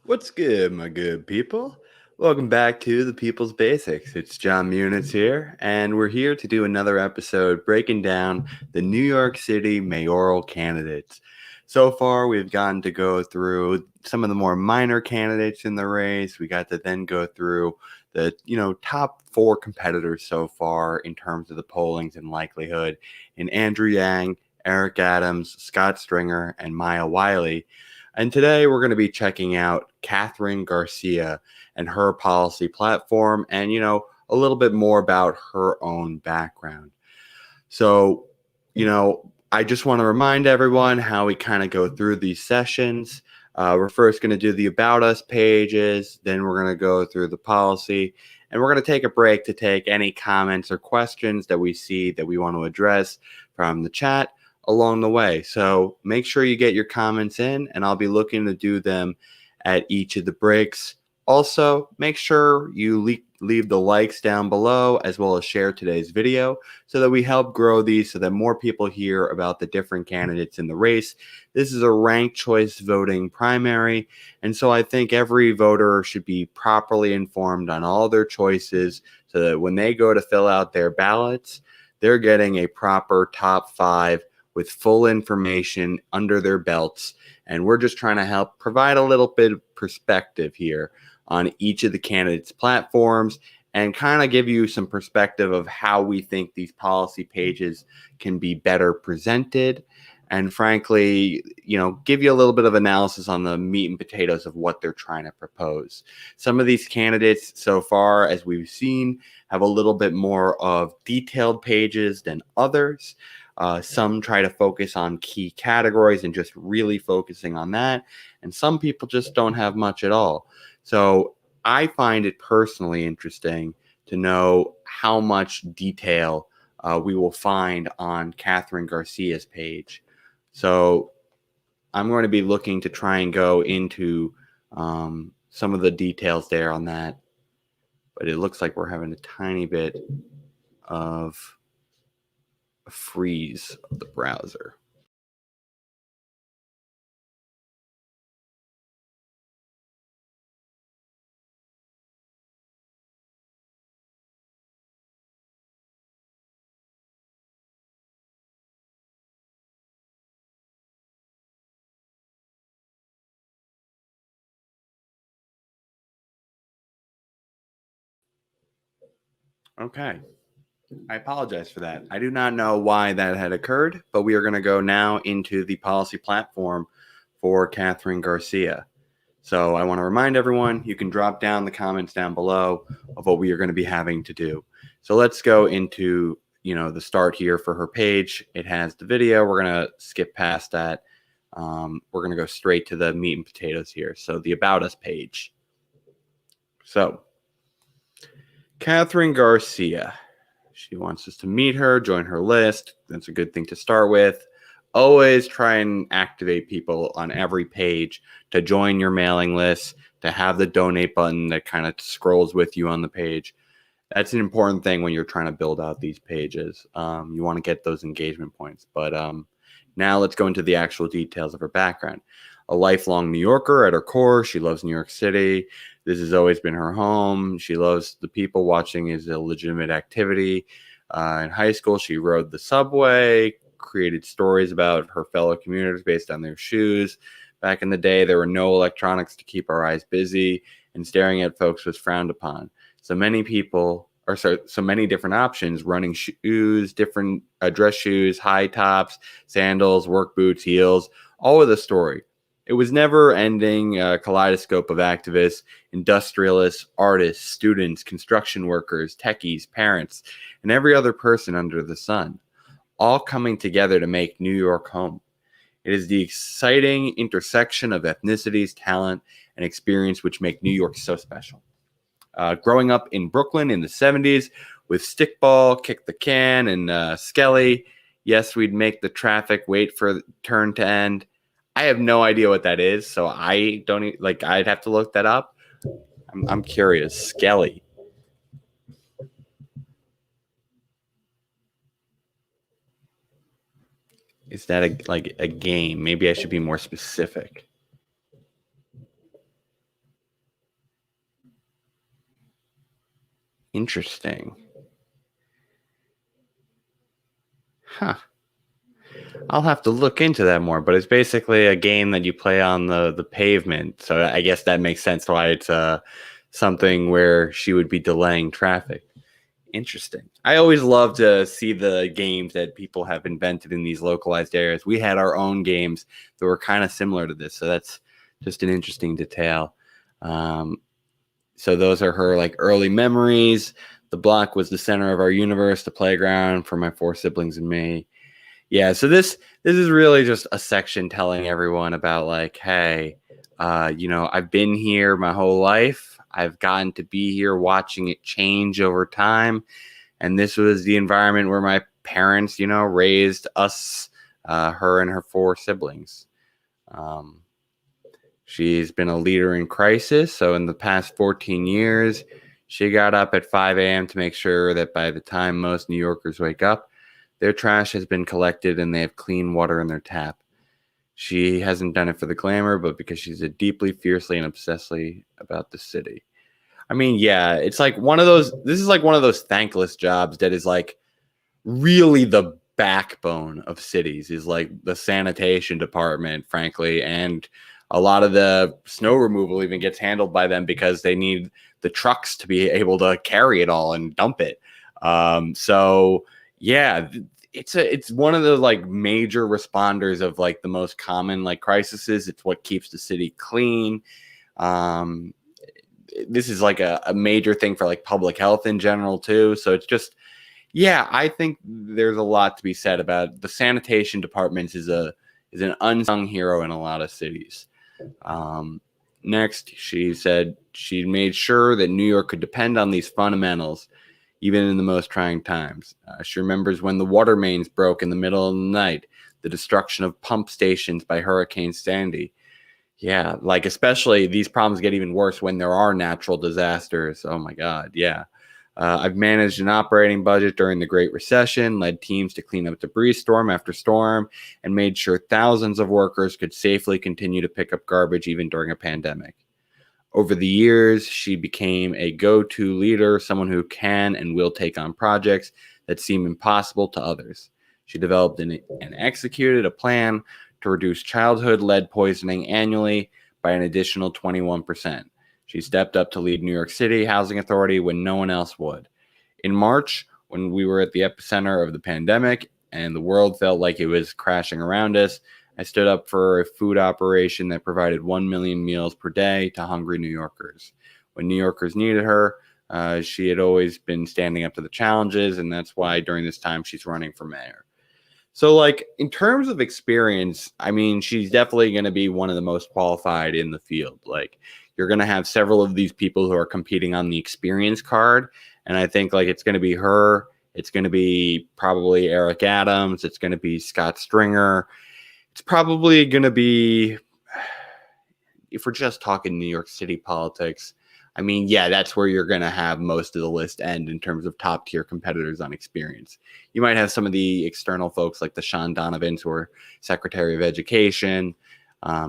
What's good, my good people? Welcome back to the People's Basics. It's John Munitz here, and we're here to do another episode breaking down the New York City mayoral candidates. So far, we've gotten to go through some of the more minor candidates in the race. We got to then go through the top four competitors so far in terms of the pollings and likelihood in Andrew Yang, Eric Adams, Scott Stringer, and Maya Wiley. And today we're going to be checking out Kathryn Garcia and her policy platform and, a little bit more about her own background. So, I just want to remind everyone how we kind of go through these sessions. We're first going to do the About Us pages, then we're going to go through the policy, and we're going to take a break to take any comments or questions that we see that we want to address from the chat along the way. So make sure you get your comments in, and I'll be looking to do them at each of the breaks. Also, make sure you leave the likes down below as well as share today's video so that we help grow these so that more people hear about the different candidates in the race. This is a ranked choice voting primary, and so I think every voter should be properly informed on all their choices so that when they go to fill out their ballots, they're getting a proper top five with full information under their belts. And we're just trying to help provide a little bit of perspective here on each of the candidates' platforms and kind of give you some perspective of how we think these policy pages can be better presented. And frankly, give you a little bit of analysis on the meat and potatoes of what they're trying to propose. Some of these candidates so far, as we've seen, have a little bit more of detailed pages than others. Some try to focus on key categories and just really focusing on that. And some people just don't have much at all. So I find it personally interesting to know how much detail we will find on Kathryn Garcia's page. So I'm going to be looking to try and go into some of the details there on that. But it looks like we're having a tiny bit of a freeze of the browser. Okay. I apologize for that. I do not know why that had occurred, but we are going to go now into the policy platform for Kathryn Garcia. So I want to remind everyone, you can drop down the comments down below of what we are going to be having to do. So let's go into, the start here for her page. It has the video. We're going to skip past that. We're going to go straight to the meat and potatoes here. So the About Us page. So Kathryn Garcia. She wants us to meet her, join her list. That's a good thing to start with. Always try and activate people on every page to join your mailing list, to have the donate button that kind of scrolls with you on the page. That's an important thing when you're trying to build out these pages. You want to get those engagement points. But now let's go into the actual details of her background. A lifelong New Yorker at her core. She loves New York City. This has always been her home. She loves the people. Watching is a legitimate activity. In high school, she rode the subway, created stories about her fellow commuters based on their shoes. Back in the day, there were no electronics to keep our eyes busy, and staring at folks was frowned upon. So many different options: running shoes, different dress shoes, high tops, sandals, work boots, heels, all with a story. It was never-ending kaleidoscope of activists, industrialists, artists, students, construction workers, techies, parents, and every other person under the sun, all coming together to make New York home. It is the exciting intersection of ethnicities, talent, and experience which make New York so special. Growing up in Brooklyn in the 70s with stickball, kick the can, and Skelly, yes, we'd make the traffic wait for the turn to end. I have no idea what that is, so I don't I'd have to look that up. I'm curious. Skelly. Is that a game? Maybe I should be more specific. Interesting. Huh. I'll have to look into that more, but it's basically a game that you play on the pavement. So I guess that makes sense why it's something where she would be delaying traffic. Interesting. I always love to see the games that people have invented in these localized areas. We had our own games that were kind of similar to this, so that's just an interesting detail. So those are her like early memories. The block was the center of our universe, the playground for my 4 siblings and me. Yeah, so this is really just a section telling everyone about like, hey, I've been here my whole life. I've gotten to be here watching it change over time. And this was the environment where my parents, raised us, her and her 4 siblings. She's been a leader in crisis. So in the past 14 years, she got up at 5 a.m. to make sure that by the time most New Yorkers wake up, their trash has been collected and they have clean water in their tap. She hasn't done it for the glamour, but because she's a deeply, fiercely, and obsessively about the city. I mean, yeah, it's like this is like one of those thankless jobs that is like really the backbone of cities, is like the sanitation department, frankly. And a lot of the snow removal even gets handled by them because they need the trucks to be able to carry it all and dump it. So yeah, it's one of the like major responders of like the most common like crises. It's what keeps the city clean. This is like a major thing for like public health in general too. So it's just, yeah, I think there's a lot to be said about the sanitation departments is an unsung hero in a lot of cities. Next, she said she made sure that New York could depend on these fundamentals, even in the most trying times. She remembers when the water mains broke in the middle of the night, the destruction of pump stations by Hurricane Sandy. Yeah, like especially these problems get even worse when there are natural disasters. Oh my God, yeah. I've managed an operating budget during the Great Recession, led teams to clean up debris storm after storm, and made sure thousands of workers could safely continue to pick up garbage even during a pandemic. Over the years, she became a go-to leader, someone who can and will take on projects that seem impossible to others. She developed and executed a plan to reduce childhood lead poisoning annually by an additional 21%. She stepped up to lead New York City Housing Authority when no one else would. In March, when we were at the epicenter of the pandemic and the world felt like it was crashing around us, I stood up for a food operation that provided 1 million meals per day to hungry New Yorkers. When New Yorkers needed her, she had always been standing up to the challenges, and that's why during this time she's running for mayor. So, like, in terms of experience, I mean, she's definitely going to be one of the most qualified in the field. Like, you're going to have several of these people who are competing on the experience card. And I think, like, it's going to be her. It's going to be probably Eric Adams. It's going to be Scott Stringer. It's probably going to be, if we're just talking New York City politics, I mean, yeah, that's where you're going to have most of the list end in terms of top tier competitors on experience. You might have some of the external folks like the Sean Donovans, who are Secretary of Education.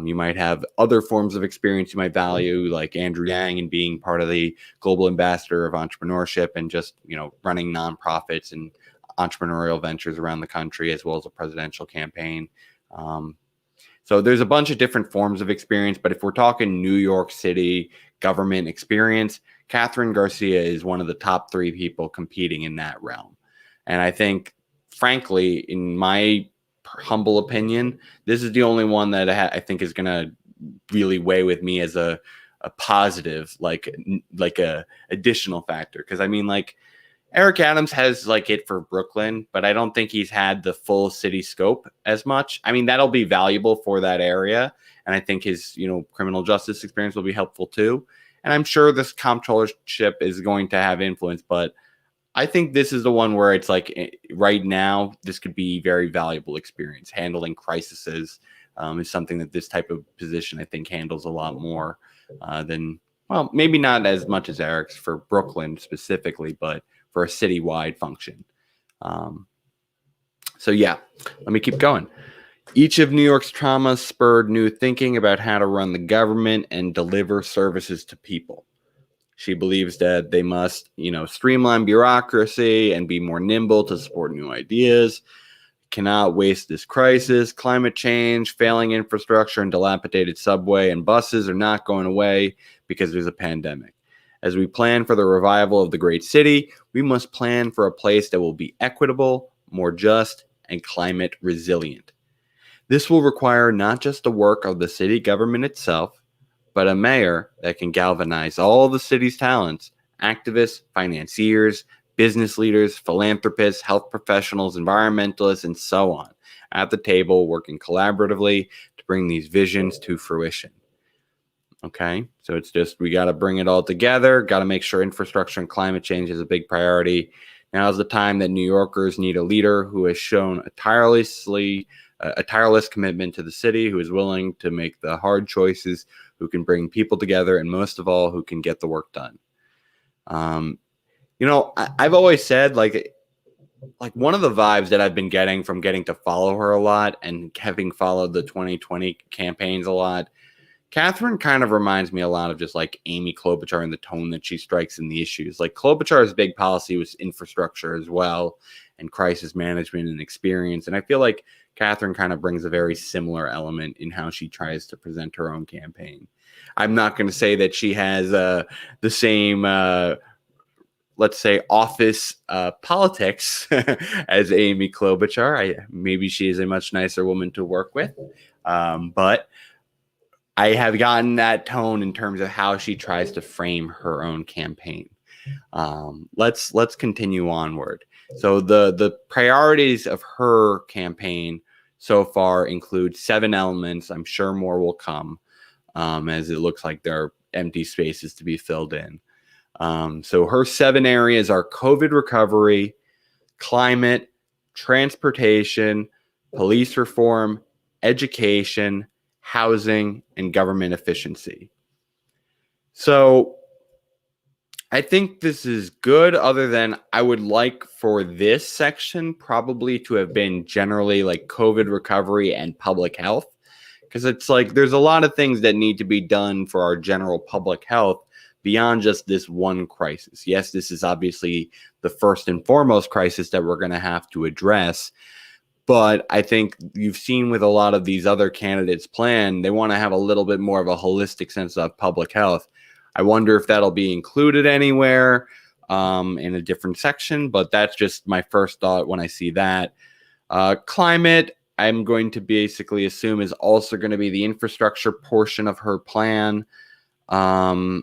You might have other forms of experience you might value, like Andrew Yang and being part of the global ambassador of entrepreneurship and just, running nonprofits and entrepreneurial ventures around the country, as well as a presidential campaign. So there's a bunch of different forms of experience, but if we're talking New York City government experience, Kathryn Garcia is one of the top 3 people competing in that realm. And I think, frankly, in my humble opinion, this is the only one that I think is going to really weigh with me as a positive, like a additional factor. Because I mean, like, Eric Adams has like it for Brooklyn, but I don't think he's had the full city scope as much. I mean, that'll be valuable for that area. And I think his, criminal justice experience will be helpful too. And I'm sure this comptrollership is going to have influence, but I think this is the one where it's like right now, this could be very valuable experience. Handling crises is something that this type of position, I think, handles a lot more than, well, maybe not as much as Eric's for Brooklyn specifically, but for a citywide function. So yeah, let me keep going. Each of New York's traumas spurred new thinking about how to run the government and deliver services to people. She believes that they must, streamline bureaucracy and be more nimble to support new ideas. Cannot waste this crisis. Climate change, failing infrastructure, and dilapidated subway and buses are not going away because there's a pandemic. As we plan for the revival of the great city, we must plan for a place that will be equitable, more just, and climate resilient. This will require not just the work of the city government itself, but a mayor that can galvanize all the city's talents, activists, financiers, business leaders, philanthropists, health professionals, environmentalists, and so on, at the table working collaboratively to bring these visions to fruition. Okay, so it's just we got to bring it all together, got to make sure infrastructure and climate change is a big priority. Now is the time that New Yorkers need a leader who has shown a tireless commitment to the city, who is willing to make the hard choices, who can bring people together, and most of all, who can get the work done. I've always said like one of the vibes that I've been getting from getting to follow her a lot and having followed the 2020 campaigns a lot, Kathryn kind of reminds me a lot of just like Amy Klobuchar and the tone that she strikes in the issues. Like Klobuchar's big policy was infrastructure as well, and crisis management and experience. And I feel like Kathryn kind of brings a very similar element in how she tries to present her own campaign. I'm not going to say that she has the same, let's say, office politics as Amy Klobuchar. Maybe she is a much nicer woman to work with, but I have gotten that tone in terms of how she tries to frame her own campaign. Let's continue onward. So the priorities of her campaign so far include 7 elements. I'm sure more will come, as it looks like there are empty spaces to be filled in. So her 7 areas are COVID recovery, climate, transportation, police reform, education, housing, and government efficiency. So I think this is good, other than I would like for this section probably to have been generally like COVID recovery and public health, because it's like there's a lot of things that need to be done for our general public health beyond just this one crisis. Yes, this is obviously the first and foremost crisis that we're going to have to address. But I think you've seen with a lot of these other candidates' plan, they want to have a little bit more of a holistic sense of public health. I wonder if that'll be included anywhere in a different section, but that's just my first thought when I see that. Climate, I'm going to basically assume is also going to be the infrastructure portion of her plan. And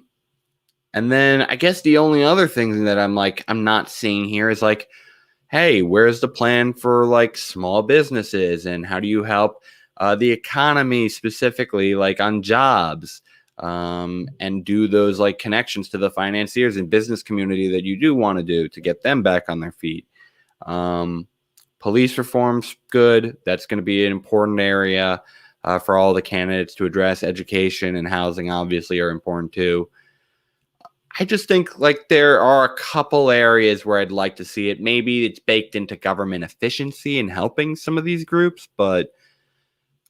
then I guess the only other thing that I'm not seeing here is like, hey, where's the plan for like small businesses, and how do you help the economy specifically, like on jobs, and do those like connections to the financiers and business community that you do want to do to get them back on their feet. Police reform's good. That's going to be an important area for all the candidates to address. Education and housing obviously are important too. I just think like there are a couple areas where I'd like to see it. Maybe it's baked into government efficiency and helping some of these groups, but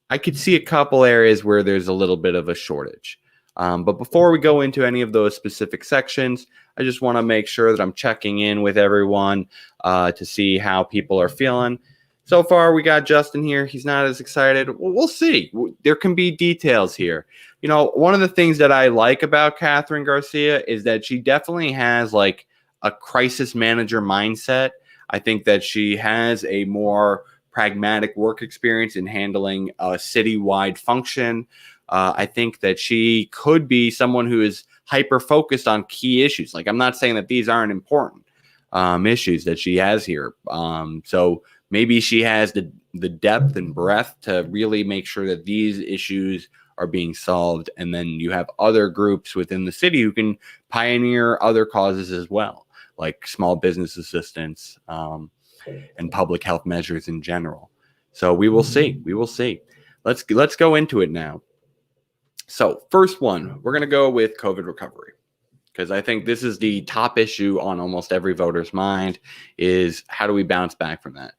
I could see a couple areas where there's a little bit of a shortage. But before we go into any of those specific sections, I just want to make sure that I'm checking in with everyone to see how people are feeling. So far, we got Justin here. He's not as excited. Well, we'll see. There can be details here. You know, one of the things that I like about Kathryn Garcia is that she definitely has like a crisis manager mindset. I think that she has a more pragmatic work experience in handling a citywide function. I think that she could be someone who is hyper-focused on key issues. Like, I'm not saying that these aren't important issues that she has here. So maybe she has the depth and breadth to really make sure that these issues are being solved. And then you have other groups within the city who can pioneer other causes as well, like small business assistance and public health measures in general. So we will see. We will see. Let's go into it now. So first one, we're going to go with COVID recovery, because I think this is the top issue on almost every voter's mind, is how do we bounce back from that?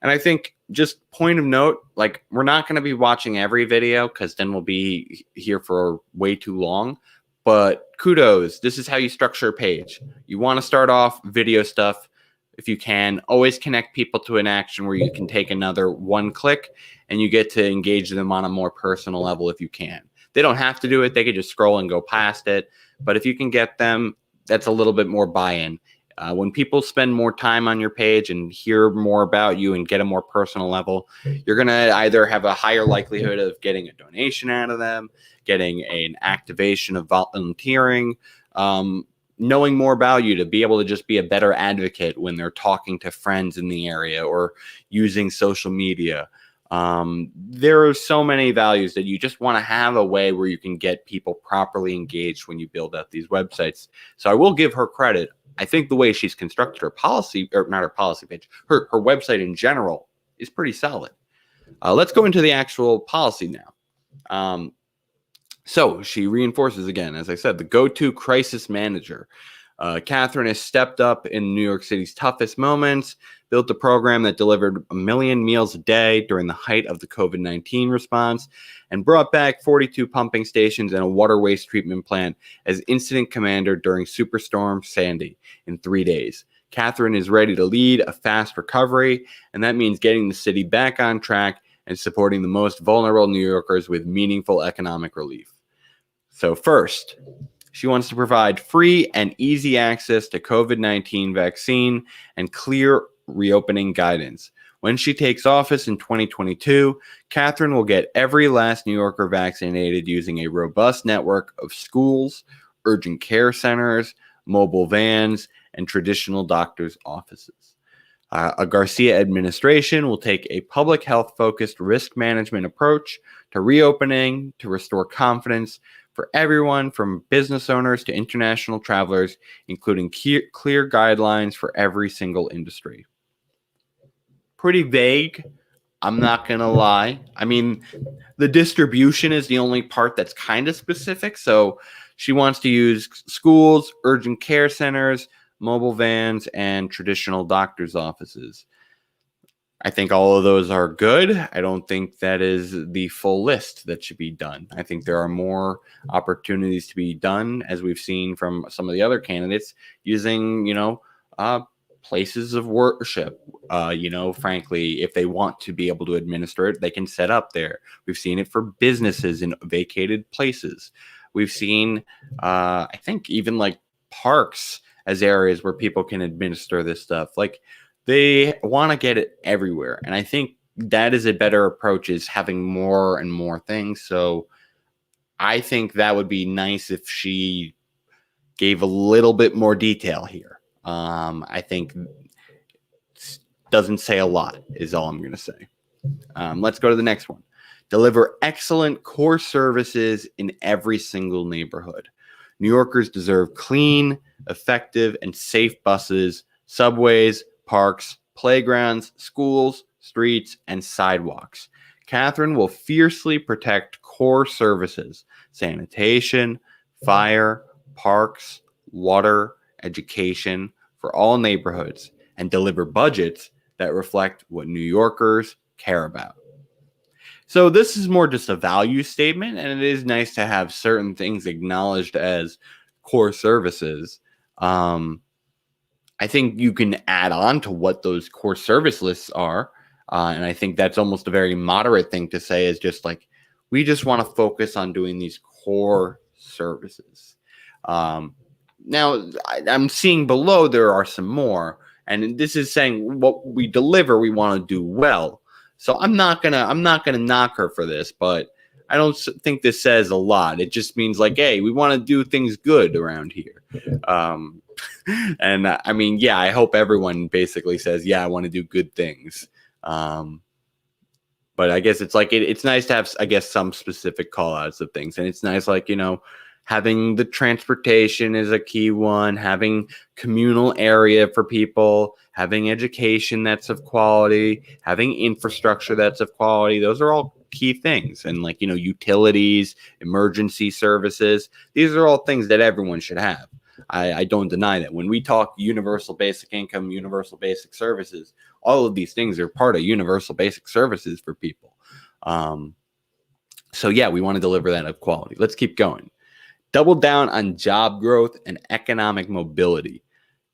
And I think, just point of note, like, we're not going to be watching every video because then we'll be here for way too long. But kudos, this is how you structure a page. You want to start off video stuff if you can. Always connect people to an action where you can take another one click and you get to engage them on a more personal level if you can. They don't have to do it. They could just scroll and go past it. But if you can get them, that's a little bit more buy-in. When people spend more time on your page and hear more about you and get a more personal level, you're going to either have a higher likelihood of getting a donation out of them, getting an activation of volunteering, knowing more about you to be able to just be a better advocate when they're talking to friends in the area or using social media. There are so many values that you just want to have a way where you can get people properly engaged when you build out these websites. So I will give her credit. I think the way she's constructed her policy, or not her policy page, her website in general is pretty solid. Let's go into the actual policy now. So she reinforces again, as I said, the go-to crisis manager. Kathryn has stepped up in New York City's toughest moments, built a program that delivered 1 million meals a day during the height of the COVID-19 response, and brought back 42 pumping stations and a water waste treatment plant as incident commander during Superstorm Sandy in 3 days. Kathryn is ready to lead a fast recovery, and that means getting the city back on track and supporting the most vulnerable New Yorkers with meaningful economic relief. So first, she wants to provide free and easy access to COVID-19 vaccine and clear reopening guidance. When she takes office in 2022, Kathryn will get every last New Yorker vaccinated using a robust network of schools, urgent care centers, mobile vans, and traditional doctors' offices. A Garcia administration will take a public health-focused risk management approach to reopening to restore confidence for everyone from business owners to international travelers, including clear guidelines for every single industry. Pretty vague, I'm not going to lie. I mean, the distribution is the only part that's kind of specific. So she wants to use schools, urgent care centers, mobile vans, and traditional doctors' offices. I think all of those are good. I don't think that is the full list that should be done. I think there are more opportunities to be done, as we've seen from some of the other candidates, using, places of worship. Frankly, if they want to be able to administer it, they can set up there. We've seen it for businesses in vacated places. We've seen, I think, even like parks as areas where people can administer this stuff. Like, they want to get it everywhere. And I think that is a better approach, is having more and more things. So I think that would be nice if she gave a little bit more detail here. I think doesn't say a lot is all I'm going to say. Let's go to the next one. Deliver excellent core services in every single neighborhood. New Yorkers deserve clean, effective, and safe buses, subways, parks, playgrounds, schools, streets, and sidewalks. Kathryn will fiercely protect core services, sanitation, fire, parks, water, education for all neighborhoods, and deliver budgets that reflect what New Yorkers care about. So this is more just a value statement, and it is nice to have certain things acknowledged as core services. I think you can add on to what those core service lists are. And I think that's almost a very moderate thing to say, is just like, we just want to focus on doing these core services. Now, I'm seeing below there are some more. And this is saying what we deliver, we want to do well. So I'm not gonna knock her for this, but I don't think this says a lot. It just means like, hey, we want to do things good around here. And I mean, yeah, I hope everyone basically says, yeah, I want to do good things. But I guess it's like, it's nice to have, I guess, some specific call outs of things. And it's nice, like, having the transportation is a key one, having communal area for people, having education that's of quality, having infrastructure that's of quality. Those are all key things. And like, utilities, emergency services, these are all things that everyone should have. I don't deny that. When we talk universal basic income, universal basic services, all of these things are part of universal basic services for people. So yeah, we want to deliver that of quality. Let's keep going. Double down on job growth and economic mobility.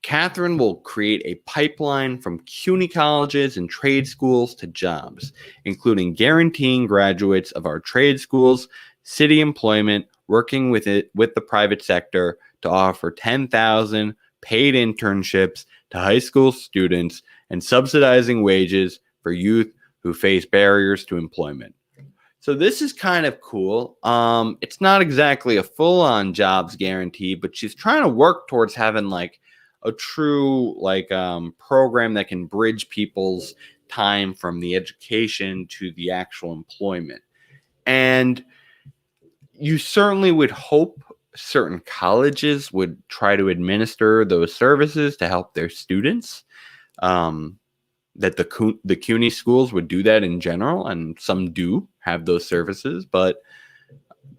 Kathryn will create a pipeline from CUNY colleges and trade schools to jobs, including guaranteeing graduates of our trade schools city employment, working with the private sector to offer 10,000 paid internships to high school students and subsidizing wages for youth who face barriers to employment. So this is kind of cool. It's not exactly a full-on jobs guarantee, but she's trying to work towards having like a true program that can bridge people's time from the education to the actual employment. And you certainly would hope certain colleges would try to administer those services to help their students. That the CUNY schools would do that in general, and some do have those services, but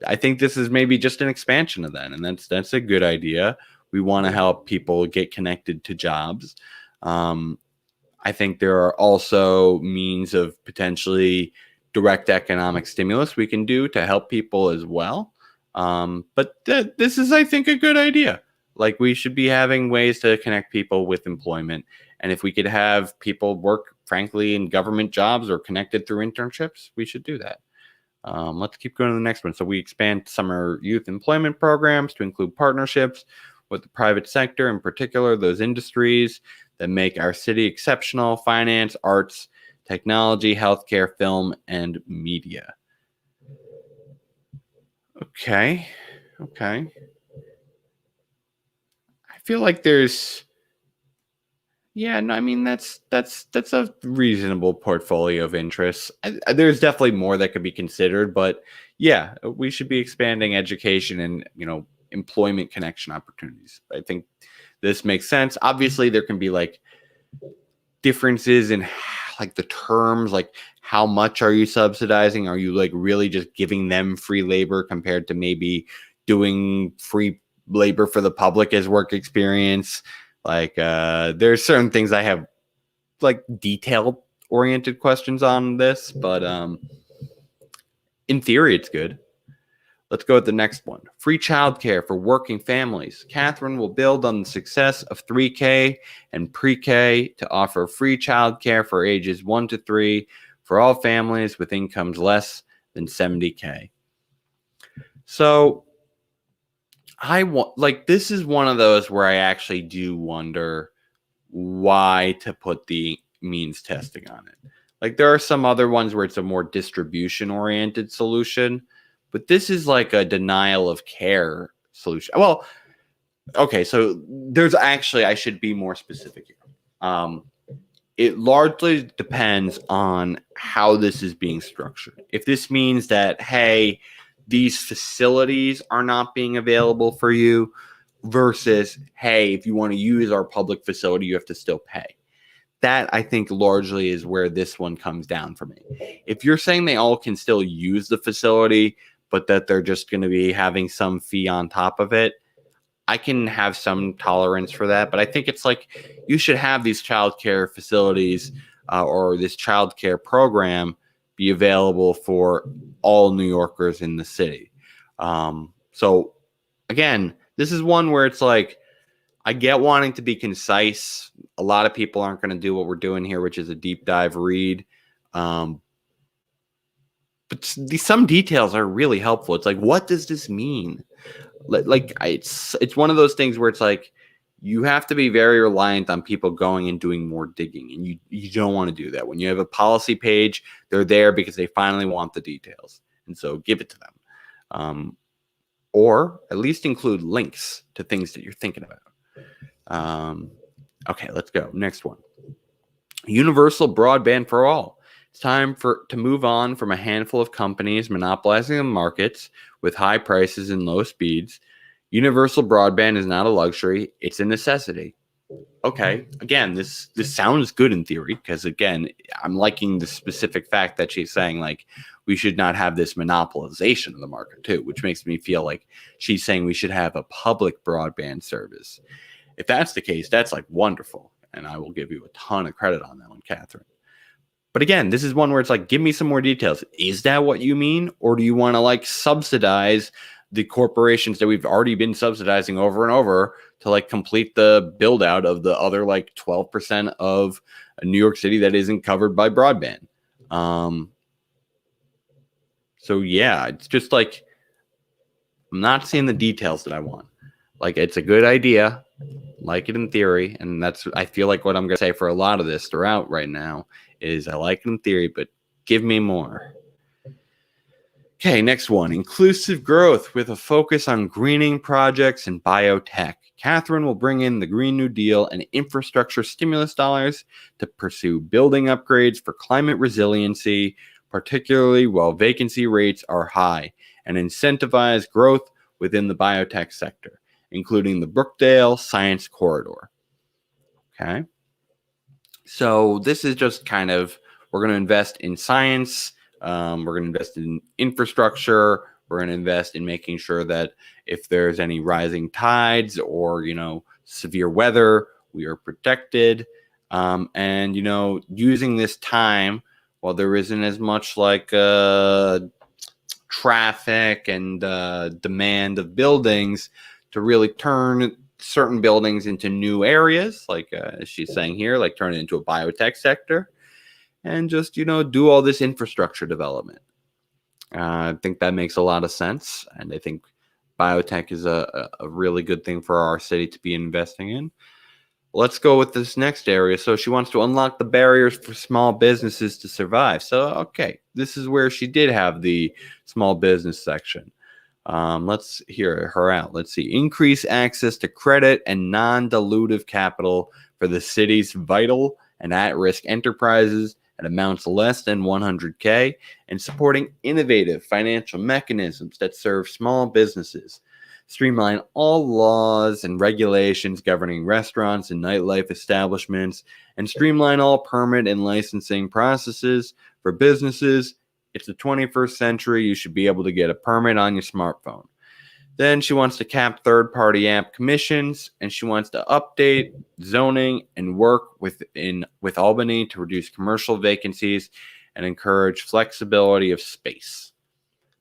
I think this is maybe just an expansion of that, and that's a good idea. We want to help people get connected to jobs. I think there are also means of potentially direct economic stimulus we can do to help people as well. But this is, I think, a good idea. Like, we should be having ways to connect people with employment. And if we could have people work, frankly, in government jobs or connected through internships, we should do that. Let's keep going to the next one. So we expand summer youth employment programs to include partnerships with the private sector, in particular, those industries that make our city exceptional: finance, arts, technology, healthcare, film, and media. Okay. I feel like there's... Yeah, no, I mean, that's a reasonable portfolio of interests. There's definitely more that could be considered, but yeah, we should be expanding education and, employment connection opportunities. I think this makes sense. Obviously, there can be like differences in like the terms, like how much are you subsidizing? Are you like really just giving them free labor compared to maybe doing free labor for the public as work experience? Like, there's certain things I have like detailed oriented questions on this, but in theory, it's good. Let's go with the next one. Free childcare for working families. Kathryn will build on the success of 3K and pre-K to offer free childcare for ages 1 to 3 for all families with incomes less than $70K. So this is one of those where I actually do wonder why to put the means testing on it. Like, there are some other ones where it's a more distribution oriented solution, but this is like a denial of care solution. Well, okay, so there's actually, I should be more specific here. It largely depends on how this is being structured. If this means that, hey, these facilities are not being available for you, versus, hey, if you want to use our public facility, you have to still pay. That, I think, largely is where this one comes down for me. If you're saying they all can still use the facility, but that they're just going to be having some fee on top of it, I can have some tolerance for that. But I think it's like, you should have these childcare facilities or this childcare program be available for all New Yorkers in the city. So again, this is one where it's like, I get wanting to be concise. A lot of people aren't going to do what we're doing here, which is a deep dive read. But some details are really helpful. It's like, what does this mean? Like, it's one of those things where it's like, you have to be very reliant on people going and doing more digging, and you don't want to do that. When you have a policy page, they're there because they finally want the details, and so give it to them, or at least include links to things that you're thinking about. Okay, let's go. Next one. Universal broadband for all. It's time to move on from a handful of companies monopolizing the markets with high prices and low speeds. Universal broadband is not a luxury, it's a necessity. Okay, again, this sounds good in theory, because again, I'm liking the specific fact that she's saying like we should not have this monopolization of the market too, which makes me feel like she's saying we should have a public broadband service. If that's the case, that's like wonderful, and I will give you a ton of credit on that one, Kathryn. But again, this is one where it's like, give me some more details. Is that what you mean? Or do you want to like subsidize the corporations that we've already been subsidizing over and over to like complete the build out of the other like 12% of New York City that isn't covered by broadband. So yeah, it's just like I'm not seeing the details that I want. Like, it's a good idea, like it in theory, and that's, I feel like what I'm going to say for a lot of this throughout right now is I like it in theory, but give me more. Okay, next one, inclusive growth with a focus on greening projects and biotech. Kathryn will bring in the Green New Deal and infrastructure stimulus dollars to pursue building upgrades for climate resiliency, particularly while vacancy rates are high, and incentivize growth within the biotech sector, including the Brookdale Science Corridor. Okay. So this is just kind of, we're going to invest in science. We're going to invest in infrastructure. We're going to invest in making sure that if there's any rising tides or, severe weather, we are protected. And, using this time while there isn't as much like traffic and demand of buildings to really turn certain buildings into new areas, like as she's saying here, like turn it into a biotech sector, and just, do all this infrastructure development. I think that makes a lot of sense, and I think biotech is a really good thing for our city to be investing in. Let's go with this next area. So she wants to unlock the barriers for small businesses to survive. So, okay, this is where she did have the small business section. Let's hear her out. Let's see. Increase access to credit and non-dilutive capital for the city's vital and at-risk enterprises at amounts less than $100K, and supporting innovative financial mechanisms that serve small businesses. Streamline all laws and regulations governing restaurants and nightlife establishments, and streamline all permit and licensing processes for businesses. It's the 21st century. You should be able to get a permit on your smartphone. Then she wants to cap third-party app commissions, and she wants to update zoning and work with Albany to reduce commercial vacancies and encourage flexibility of space.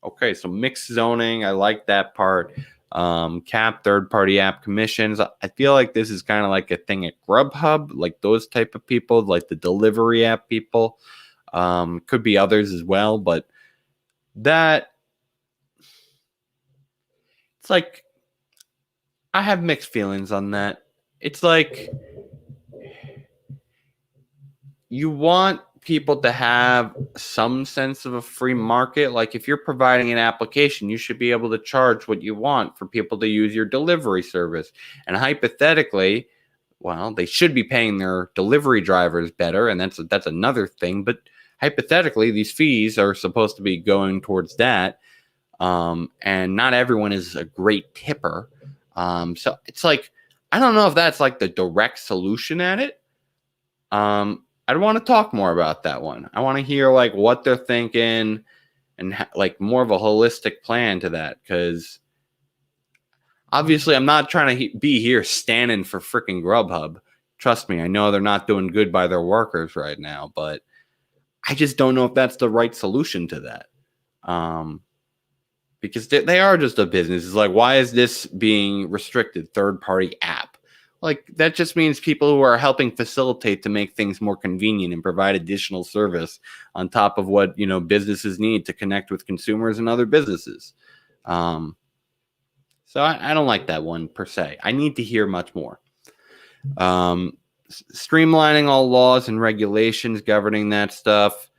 Okay, so mixed zoning, I like that part. Cap third-party app commissions. I feel like this is kind of like a thing at Grubhub, like those type of people, like the delivery app people. Could be others as well, but that, it's like, I have mixed feelings on that. It's like, you want people to have some sense of a free market. Like, if you're providing an application, you should be able to charge what you want for people to use your delivery service. And hypothetically, well, they should be paying their delivery drivers better, and that's another thing. But hypothetically, these fees are supposed to be going towards that. And not everyone is a great tipper. So it's like, I don't know if that's like the direct solution at it. I'd want to talk more about that one. I want to hear like what they're thinking and like more of a holistic plan to that. Because obviously I'm not trying to be here standing for freaking Grubhub. Trust me, I know they're not doing good by their workers right now, but I just don't know if that's the right solution to that. Because they are just a business. It's like, why is this being restricted? Third-party app. Like, that just means people who are helping facilitate to make things more convenient and provide additional service on top of what, businesses need to connect with consumers and other businesses. So I don't like that one per se. I need to hear much more. Streamlining all laws and regulations governing that stuff.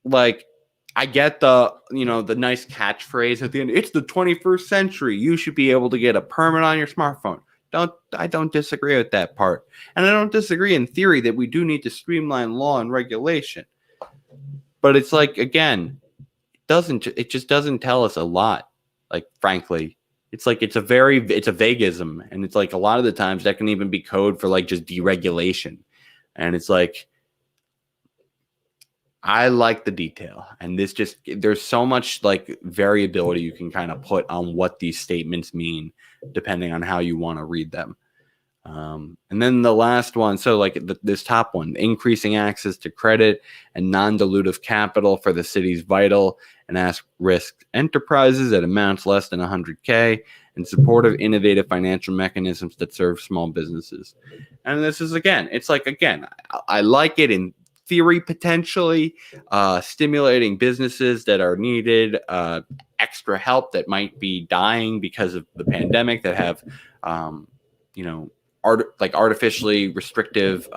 Like, I get the nice catchphrase at the end. It's the 21st century. You should be able to get a permit on your smartphone. I don't disagree with that part. And I don't disagree in theory that we do need to streamline law and regulation. But it's like, again, it just doesn't tell us a lot. Like, frankly, it's like, it's a vaguism. And it's like, a lot of the times that can even be code for like just deregulation. And it's like, I like the detail, and there's so much like variability you can kind of put on what these statements mean, depending on how you want to read them. And then the last one, so like this top one, increasing access to credit and non-dilutive capital for the city's vital and at-risk enterprises at amounts less than 100K, and support of innovative financial mechanisms that serve small businesses. And this is, again, it's like, again, I like it in theory, potentially stimulating businesses that are needed, extra help that might be dying because of the pandemic, that have, artificially restrictive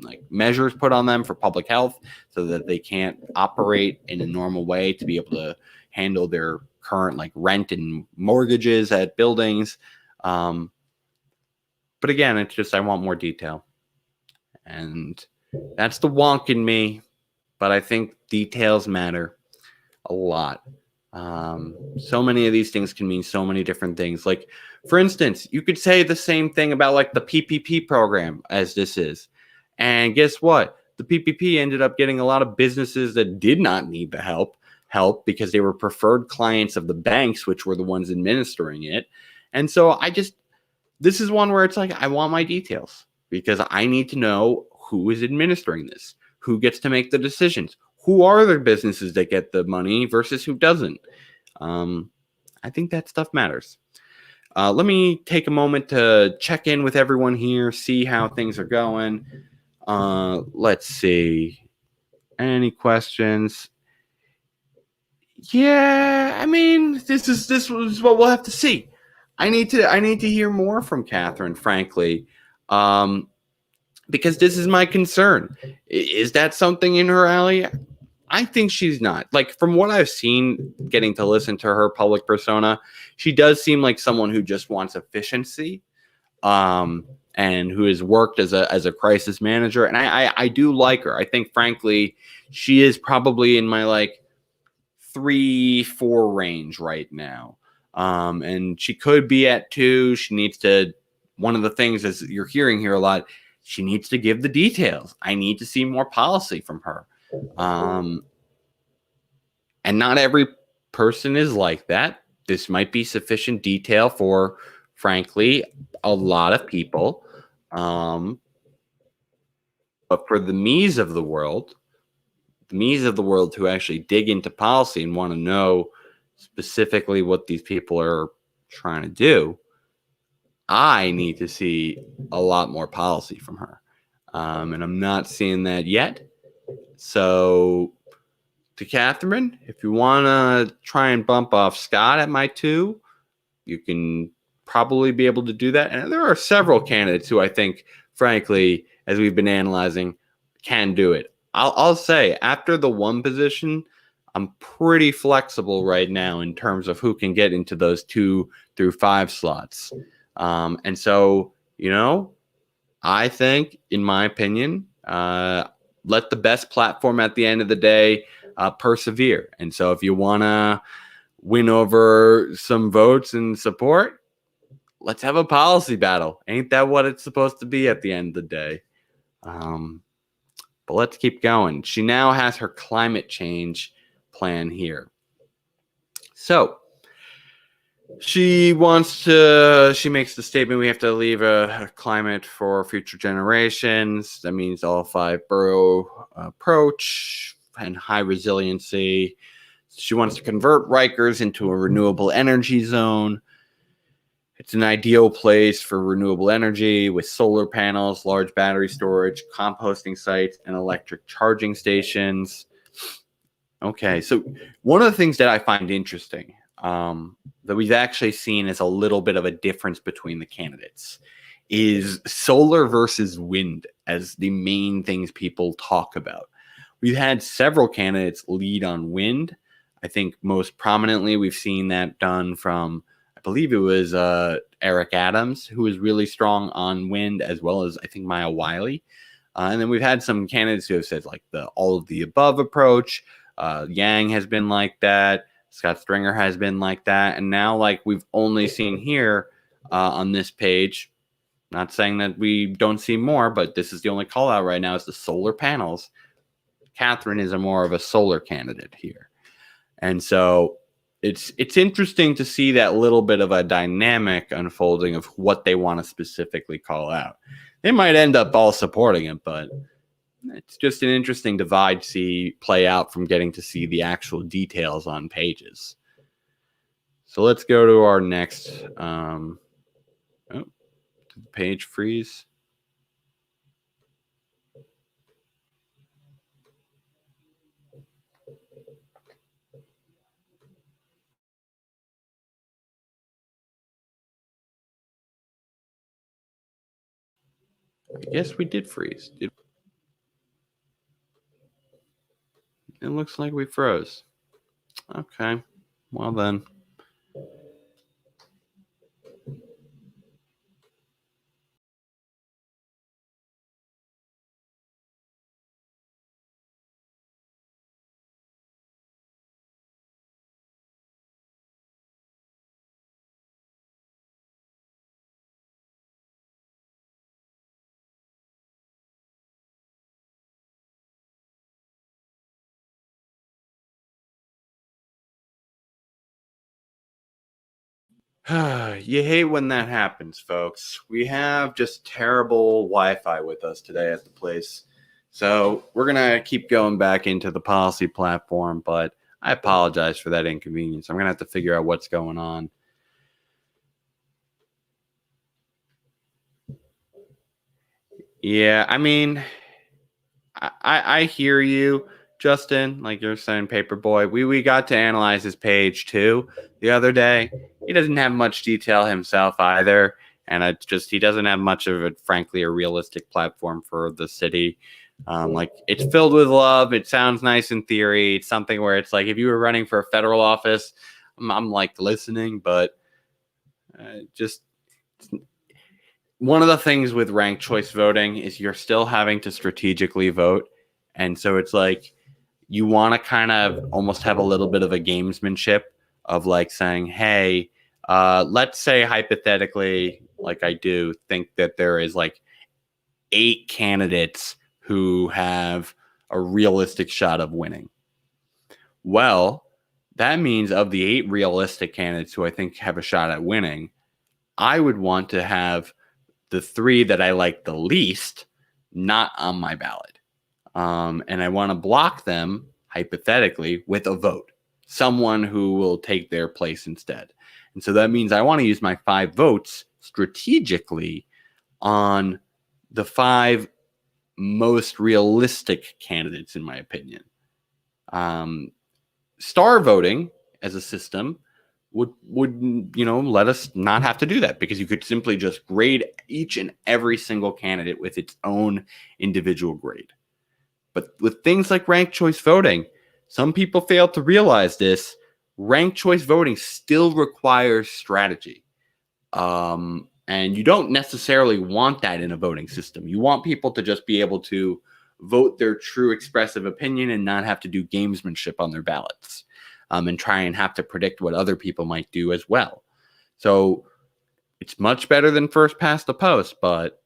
like measures put on them for public health, so that they can't operate in a normal way to be able to handle their current like rent and mortgages at buildings. But again, it's just, I want more detail, and that's the wonk in me. But I think details matter a lot. So many of these things can mean so many different things. Like, for instance, you could say the same thing about like the PPP program as this is. And guess what? The PPP ended up getting a lot of businesses that did not need the help because they were preferred clients of the banks, which were the ones administering it. And so this is one where it's like, I want my details, because I need to know who is administering this, who gets to make the decisions, who are the businesses that get the money versus who doesn't. I think that stuff matters. Let me take a moment to check in with everyone here, see how things are going. Let's see. Any questions? Yeah, I mean, this was what we'll have to see. I need to hear more from Kathryn, frankly, because this is my concern. Is that something in her alley? I think she's not. Like, from what I've seen, getting to listen to her public persona, she does seem like someone who just wants efficiency, and who has worked as a crisis manager. And I do like her. I think, frankly, she is probably in my like 3-4 range right now. And she could be at 2. She needs to, one of the things, as you're hearing here a lot, she needs to give the details. I need to see more policy from her. And not every person is like that. This might be sufficient detail for, frankly, a lot of people. But for the me's of the world who actually dig into policy and want to know specifically what these people are trying to do, I need to see a lot more policy from her. And I'm not seeing that yet. So, to Kathryn, if you want to try and bump off Scott at my 2, you can probably be able to do that. And there are several candidates who I think, frankly, as we've been analyzing, can do it. I'll say, after the 1 position, I'm pretty flexible right now in terms of who can get into those 2 through 5 slots. And so, I think, in my opinion, let the best platform at the end of the day persevere. And so if you want to win over some votes and support, let's have a policy battle. Ain't that what it's supposed to be at the end of the day? But let's keep going. She now has her climate change plan here. So she makes the statement, we have to leave a climate for future generations. That means all 5 borough approach and high resiliency. She wants to convert Rikers into a renewable energy zone. It's an ideal place for renewable energy with solar panels, large battery storage, composting sites, and electric charging stations. Okay, so one of the things that I find interesting, that we've actually seen as a little bit of a difference between the candidates, is solar versus wind as the main things people talk about. We've had several candidates lead on wind. I think most prominently we've seen that done from, I believe it was Eric Adams, who was really strong on wind, as well as I think Maya Wiley. And then we've had some candidates who have said like the all of the above approach. Yang has been like that. Scott Stringer has been like that. And now, like we've only seen here on this page, not saying that we don't see more, but this is the only call out right now, is the solar panels. Kathryn is more of a solar candidate here. And so it's interesting to see that little bit of a dynamic unfolding of what they want to specifically call out. They might end up all supporting it, but it's just an interesting divide to see play out from getting to see the actual details on pages. So let's go to our next page freeze. I guess we did freeze. It looks like we froze. Okay. Well then. You hate when that happens, folks. We have just terrible Wi-Fi with us today at the place. So we're going to keep going back into the policy platform, but I apologize for that inconvenience. I'm going to have to figure out what's going on. Yeah, I mean, I hear you, Justin. Like you're saying, Paperboy. We got to analyze his page too the other day. He doesn't have much detail himself either, and it's just he doesn't have much of a, frankly, a realistic platform for the city. Like it's filled with love. It sounds nice in theory. It's something where it's like if you were running for a federal office, I'm like listening, but just one of the things with ranked choice voting is you're still having to strategically vote. And so it's like you want to kind of almost have a little bit of a gamesmanship of like saying, hey, let's say hypothetically, like I do think that there is like 8 candidates who have a realistic shot of winning. Well, that means of the 8 realistic candidates who I think have a shot at winning, I would want to have the 3 that I like the least not on my ballot. And I want to block them, hypothetically, with a vote. Someone who will take their place instead. And so that means I want to use my 5 votes strategically on the 5 most realistic candidates, in my opinion. Star voting as a system would let us not have to do that because you could simply just grade each and every single candidate with its own individual grade. But with things like ranked choice voting, some people fail to realize this. Ranked choice voting still requires strategy. And you don't necessarily want that in a voting system. You want people to just be able to vote their true expressive opinion and not have to do gamesmanship on their ballots. And try and have to predict what other people might do as well. So it's much better than first past the post, but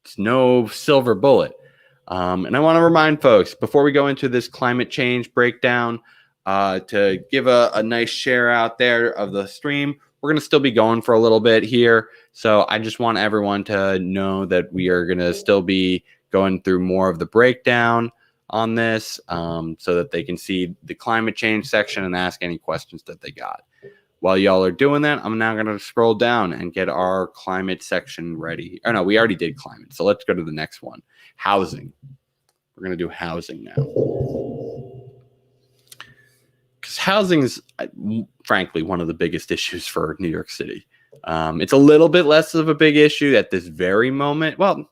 it's no silver bullet. And I want to remind folks, before we go into this climate change breakdown, to give a nice share out there of the stream. We're going to still be going for a little bit here. So I just want everyone to know that we are going to still be going through more of the breakdown on this, so that they can see the climate change section and ask any questions that they got. While y'all are doing that, I'm now going to scroll down and get our climate section ready. Oh, no, we already did climate. So let's go to the next one. Housing. We're going to do housing now. Because housing is, frankly, one of the biggest issues for New York City. It's a little bit less of a big issue at this very moment. Well,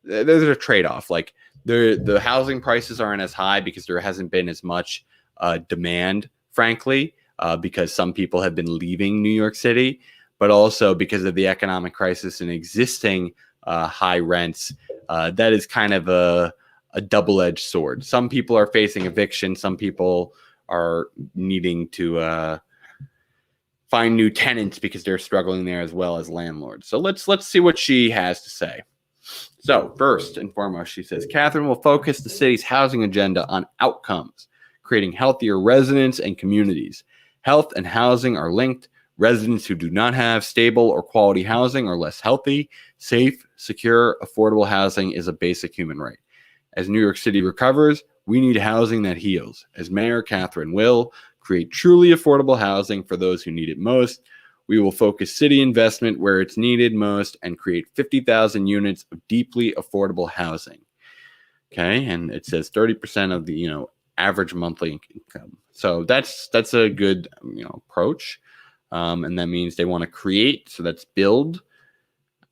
there's a trade-off. Like, the housing prices aren't as high because there hasn't been as much demand, frankly, because some people have been leaving New York City, but also because of the economic crisis and existing high rents. That is kind of a double-edged sword. Some people are facing eviction. Some people are needing to find new tenants because they're struggling there as well as landlords. So let's see what she has to say. So first and foremost, she says, Kathryn will focus the city's housing agenda on outcomes, creating healthier residents and communities. Health and housing are linked. Residents who do not have stable or quality housing are less healthy. Safe, secure, affordable housing is a basic human right. As New York City recovers, we need housing that heals. As Mayor Kathryn will create truly affordable housing for those who need it most. We will focus city investment where it's needed most and create 50,000 units of deeply affordable housing. Okay, and it says 30% of the average monthly income. So that's a good approach, and that means they want to create. So that's build.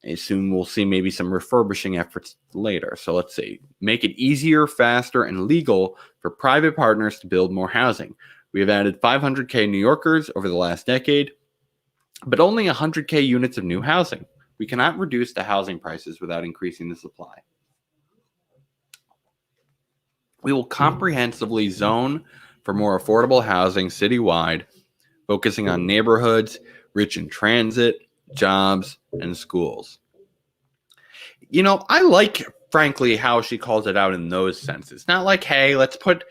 I assume we'll see maybe some refurbishing efforts later. So let's see. Make it easier, faster, and legal for private partners to build more housing. We have added 500K New Yorkers over the last decade, but only 100K units of new housing. We cannot reduce the housing prices without increasing the supply. We will comprehensively zone for more affordable housing citywide, focusing on neighborhoods rich in transit, jobs, and schools. I like, frankly, how she calls it out in those senses. Not like, hey, let's put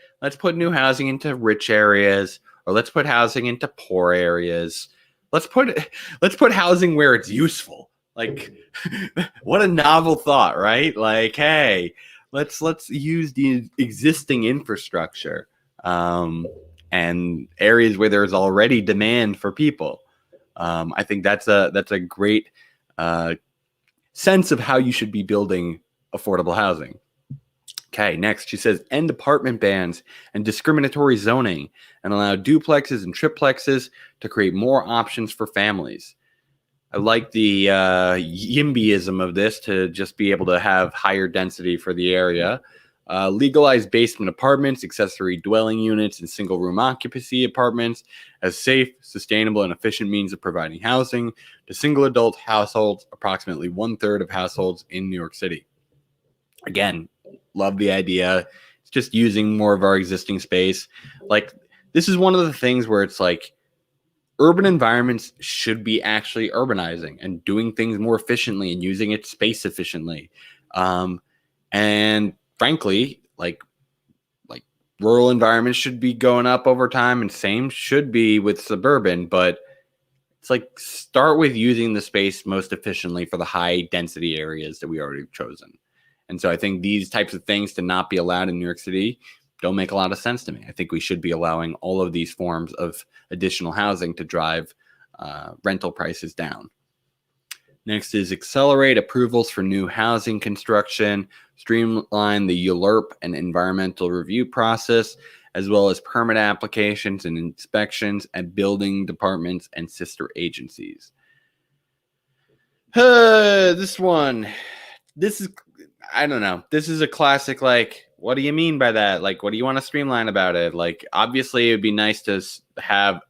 new housing into rich areas, or let's put housing into poor areas. Let's put housing where it's useful. Like, what a novel thought, right? Like, hey, let's use the existing infrastructure and areas where there's already demand for people. I think that's a great sense of how you should be building affordable housing. Okay, next she says end apartment bans and discriminatory zoning and allow duplexes and triplexes to create more options for families. I like the YIMBYism of this to just be able to have higher density for the area. Legalize basement apartments, accessory dwelling units, and single-room occupancy apartments as safe, sustainable, and efficient means of providing housing to single-adult households, approximately 1/3 of households in New York City. Again, love the idea. It's just using more of our existing space. Like, this is one of the things where it's like, urban environments should be actually urbanizing and doing things more efficiently and using its space efficiently. And frankly, like rural environments should be going up over time, and same should be with suburban, but it's like start with using the space most efficiently for the high density areas that we already have chosen. And so I think these types of things to not be allowed in New York City don't make a lot of sense to me. I think we should be allowing all of these forms of additional housing to drive rental prices down. Next is accelerate approvals for new housing construction, streamline the ULURP and environmental review process, as well as permit applications and inspections at building departments and sister agencies. This is, I don't know. This is a classic, like, what do you mean by that? Like, what do you want to streamline about it? Like, obviously, it would be nice to have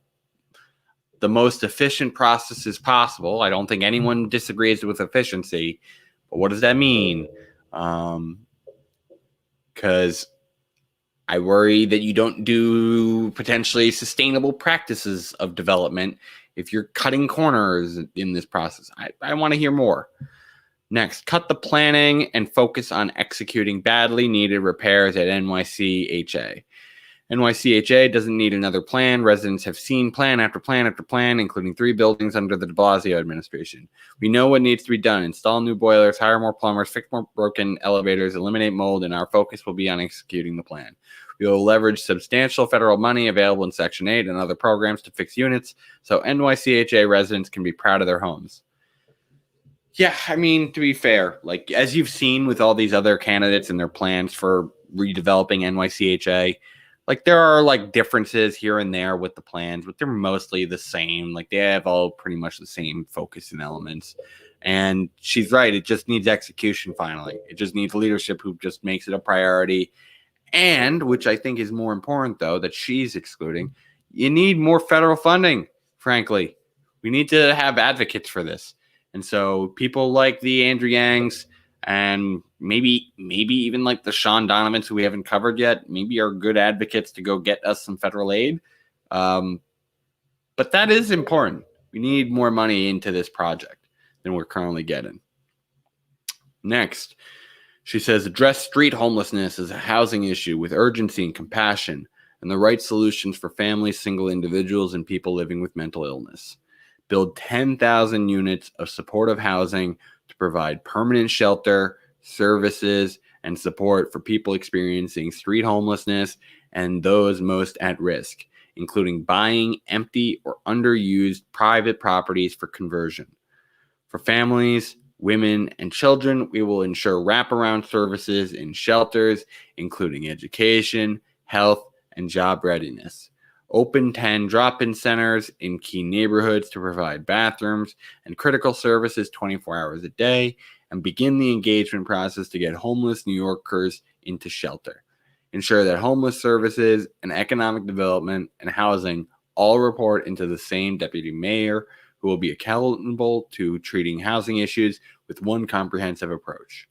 the most efficient processes possible. I don't think anyone disagrees with efficiency, but what does that mean? Because I worry that you don't do potentially sustainable practices of development if you're cutting corners in this process. I want to hear more. Next, cut the planning and focus on executing badly needed repairs at NYCHA. NYCHA doesn't need another plan. Residents have seen plan after plan after plan, including 3 buildings under the de Blasio administration. We know what needs to be done. Install new boilers, hire more plumbers, fix more broken elevators, eliminate mold, and our focus will be on executing the plan. We will leverage substantial federal money available in Section 8 and other programs to fix units so NYCHA residents can be proud of their homes. Yeah, I mean, to be fair, like, as you've seen with all these other candidates and their plans for redeveloping NYCHA, like, there are like differences here and there with the plans, but they're mostly the same. Like, they have all pretty much the same focus and elements. And she's right. It just needs execution finally. It just needs leadership who just makes it a priority. And, which I think is more important, though, that she's excluding, you need more federal funding, frankly. We need to have advocates for this. And so people like the Andrew Yangs and maybe even like the Sean Donovans, who we haven't covered yet, maybe are good advocates to go get us some federal aid. But that is important. We need more money into this project than we're currently getting. Next, she says, address street homelessness as a housing issue with urgency and compassion, and the right solutions for families, single individuals, and people living with mental illness. Build 10,000 units of supportive housing to provide permanent shelter, services, and support for people experiencing street homelessness and those most at risk, including buying empty or underused private properties for conversion. For families, women, and children, we will ensure wraparound services in shelters, including education, health, and job readiness. Open 10 drop-in centers in key neighborhoods to provide bathrooms and critical services 24 hours a day, and begin the engagement process to get homeless New Yorkers into shelter. Ensure that homeless services and economic development and housing all report into the same deputy mayor, who will be accountable to treating housing issues with one comprehensive approach.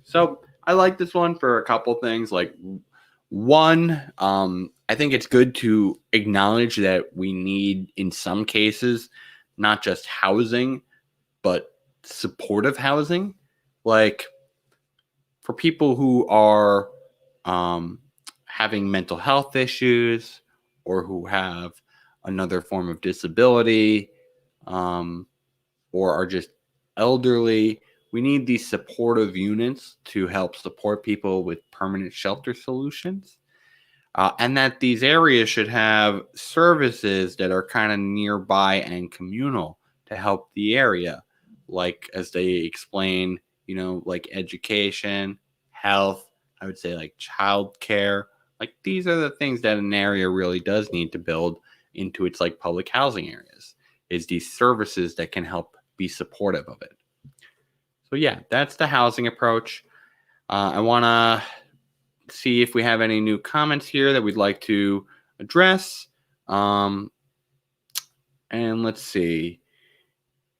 So I like this one for a couple things. Like, one, I think it's good to acknowledge that we need, in some cases, not just housing, but supportive housing. Like, for people who are having mental health issues or who have another form of disability, or are just elderly, we need these supportive units to help support people with permanent shelter solutions. And that these areas should have services that are kind of nearby and communal to help the area. Like, as they explain, like education, health, I would say like childcare. Like, these are the things that an area really does need to build into its like public housing areas, is these services that can help be supportive of it. So yeah, that's the housing approach. I want to see if we have any new comments here that we'd like to address. And let's see.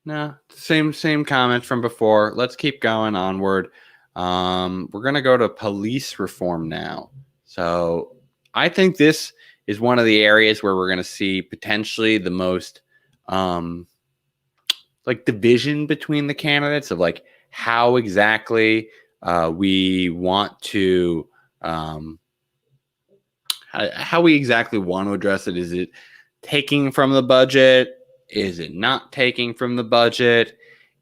No, same comments from before. Let's keep going onward. We're going to go to police reform now. So I think this is one of the areas where we're going to see potentially the most like division between the candidates of like how exactly we want to how we exactly want to address it. Is it taking from the budget? Is it not taking from the budget?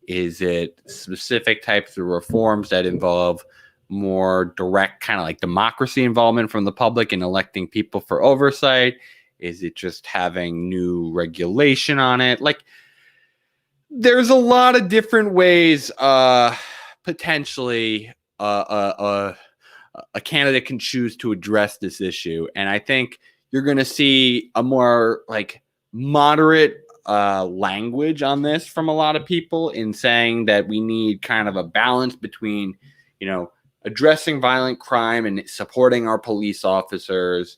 Is it specific types of reforms that involve more direct kind of like democracy involvement from the public in electing people for oversight? Is it just having new regulation on it? Like, there's a lot of different ways potentially a candidate can choose to address this issue. And I think you're going to see a more like moderate language on this from a lot of people in saying that we need kind of a balance between, addressing violent crime and supporting our police officers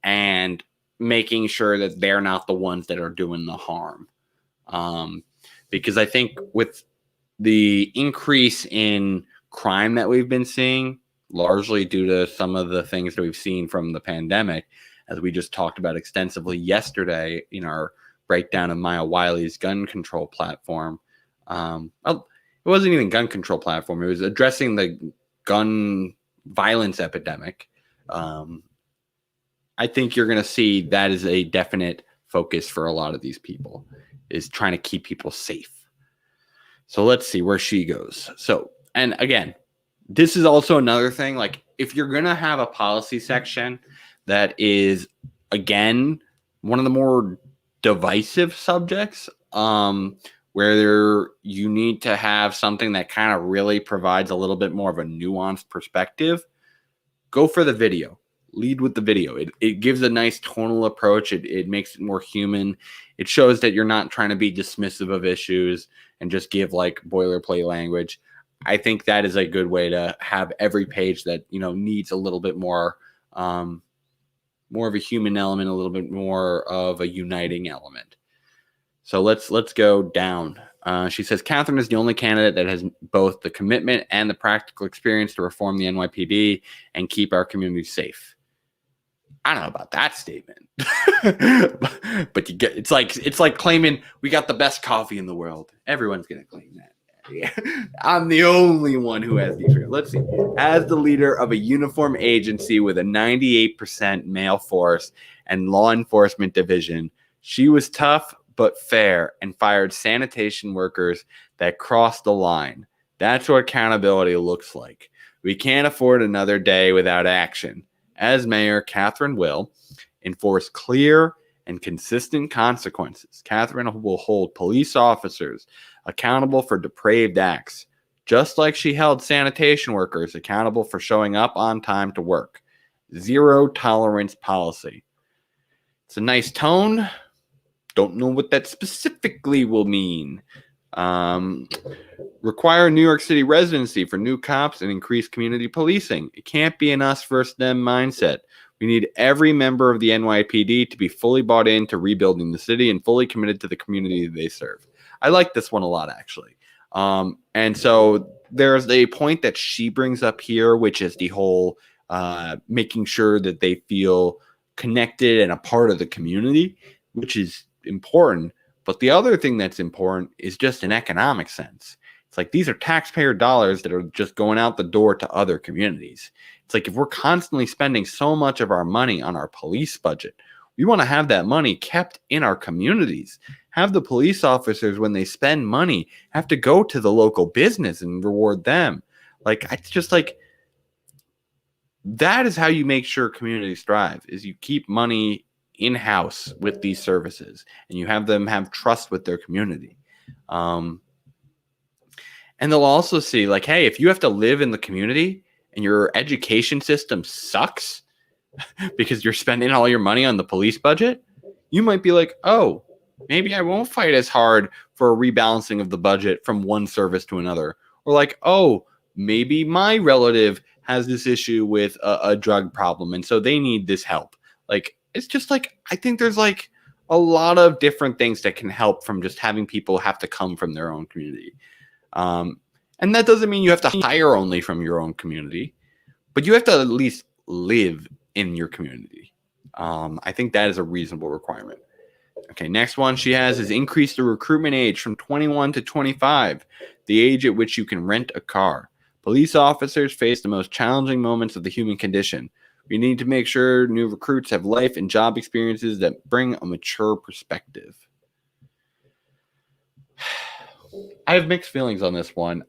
and making sure that they're not the ones that are doing the harm. Because I think with the increase in crime that we've been seeing, largely due to some of the things that we've seen from the pandemic, as we just talked about extensively yesterday in our breakdown of Maya Wiley's gun control platform. It wasn't even gun control platform. It was addressing the gun violence epidemic. I think you're going to see that is a definite focus for a lot of these people, is trying to keep people safe. So let's see where she goes. So, and again, this is also another thing. Like, if you're going to have a policy section that is, again, one of the more divisive subjects, where you need to have something that kind of really provides a little bit more of a nuanced perspective, go for the video. Lead with the video. It gives a nice tonal approach. It makes it more human. It shows that you're not trying to be dismissive of issues and just give like boilerplate language. I think that is a good way to have every page that, needs a little bit more of a human element, a little bit more of a uniting element. So let's go down. She says, Kathryn is the only candidate that has both the commitment and the practical experience to reform the NYPD and keep our community safe. I don't know about that statement, but it's like claiming we got the best coffee in the world. Everyone's going to claim that. Yeah, I'm the only one who has these. Let's see. As the leader of a uniform agency with a 98% male force and law enforcement division, she was tough but fair and fired sanitation workers that crossed the line. That's what accountability looks like. We can't afford another day without action. As mayor, Kathryn will enforce clear and consistent consequences. Kathryn will hold police officers accountable for depraved acts, just like she held sanitation workers accountable for showing up on time to work. Zero tolerance policy. It's a nice tone. Don't know what that specifically will mean. Require New York City residency for new cops and increase community policing. It can't be an us versus them mindset. We need every member of the NYPD to be fully bought into rebuilding the city and fully committed to the community they serve. I like this one a lot, actually. And so there's a point that she brings up here, which is the whole making sure that they feel connected and a part of the community, which is important. But the other thing that's important is just an economic sense. It's like these are taxpayer dollars that are just going out the door to other communities. It's like if we're constantly spending so much of our money on our police budget, we want to have that money kept in our communities. Have the police officers, when they spend money, have to go to the local business and reward them. Like, it's just like, that is how you make sure communities thrive, is you keep money in-house with these services and you have them have trust with their community. And they'll also see, like, hey, if you have to live in the community and your education system sucks because you're spending all your money on the police budget, you might be like, oh, maybe I won't fight as hard for a rebalancing of the budget from one service to another. Or like, oh, maybe my relative has this issue with a drug problem and so they need this help. Like, it's just like, I think there's like a lot of different things that can help from just having people have to come from their own community. And that doesn't mean you have to hire only from your own community, but you have to at least live in your community. I think that is a reasonable requirement. Okay, next one she has is increase the recruitment age from 21 to 25, the age at which you can rent a car. Police officers face the most challenging moments of the human condition. We need to make sure new recruits have life and job experiences that bring a mature perspective. I have mixed feelings on this one.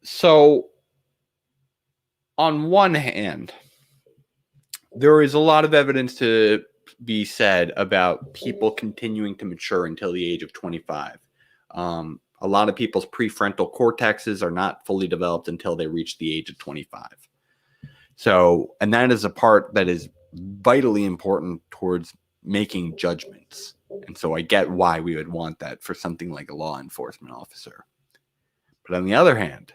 So, on one hand, there is a lot of evidence to be said about people continuing to mature until the age of 25. A lot of people's prefrontal cortexes are not fully developed until they reach the age of 25. So, and that is a part that is vitally important towards making judgments. And so I get why we would want that for something like a law enforcement officer. But on the other hand,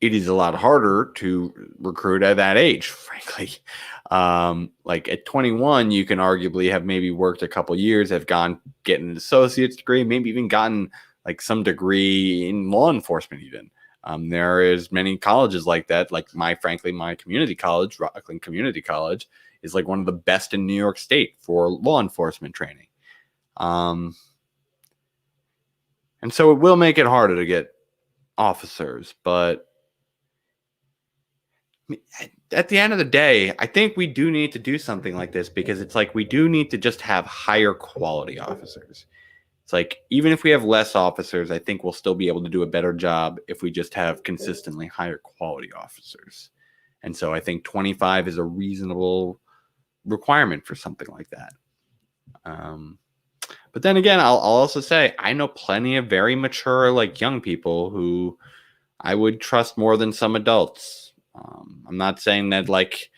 it is a lot harder to recruit at that age, frankly. Like at 21, you can arguably have maybe worked a couple years, have get an associate's degree, maybe even gotten like some degree in law enforcement even. There is many colleges like that. Like my community college, Rockland Community College, is like one of the best in New York State for law enforcement training. And so it will make it harder to get officers, but at the end of the day, I think we do need to do something like this because it's like we do need to just have higher quality officers. It's like, even if we have less officers, I think we'll still be able to do a better job if we just have consistently higher quality officers. And so I think 25 is a reasonable requirement for something like that. But then again, I'll also say I know plenty of very mature, like young people who I would trust more than some adults. I'm not saying that like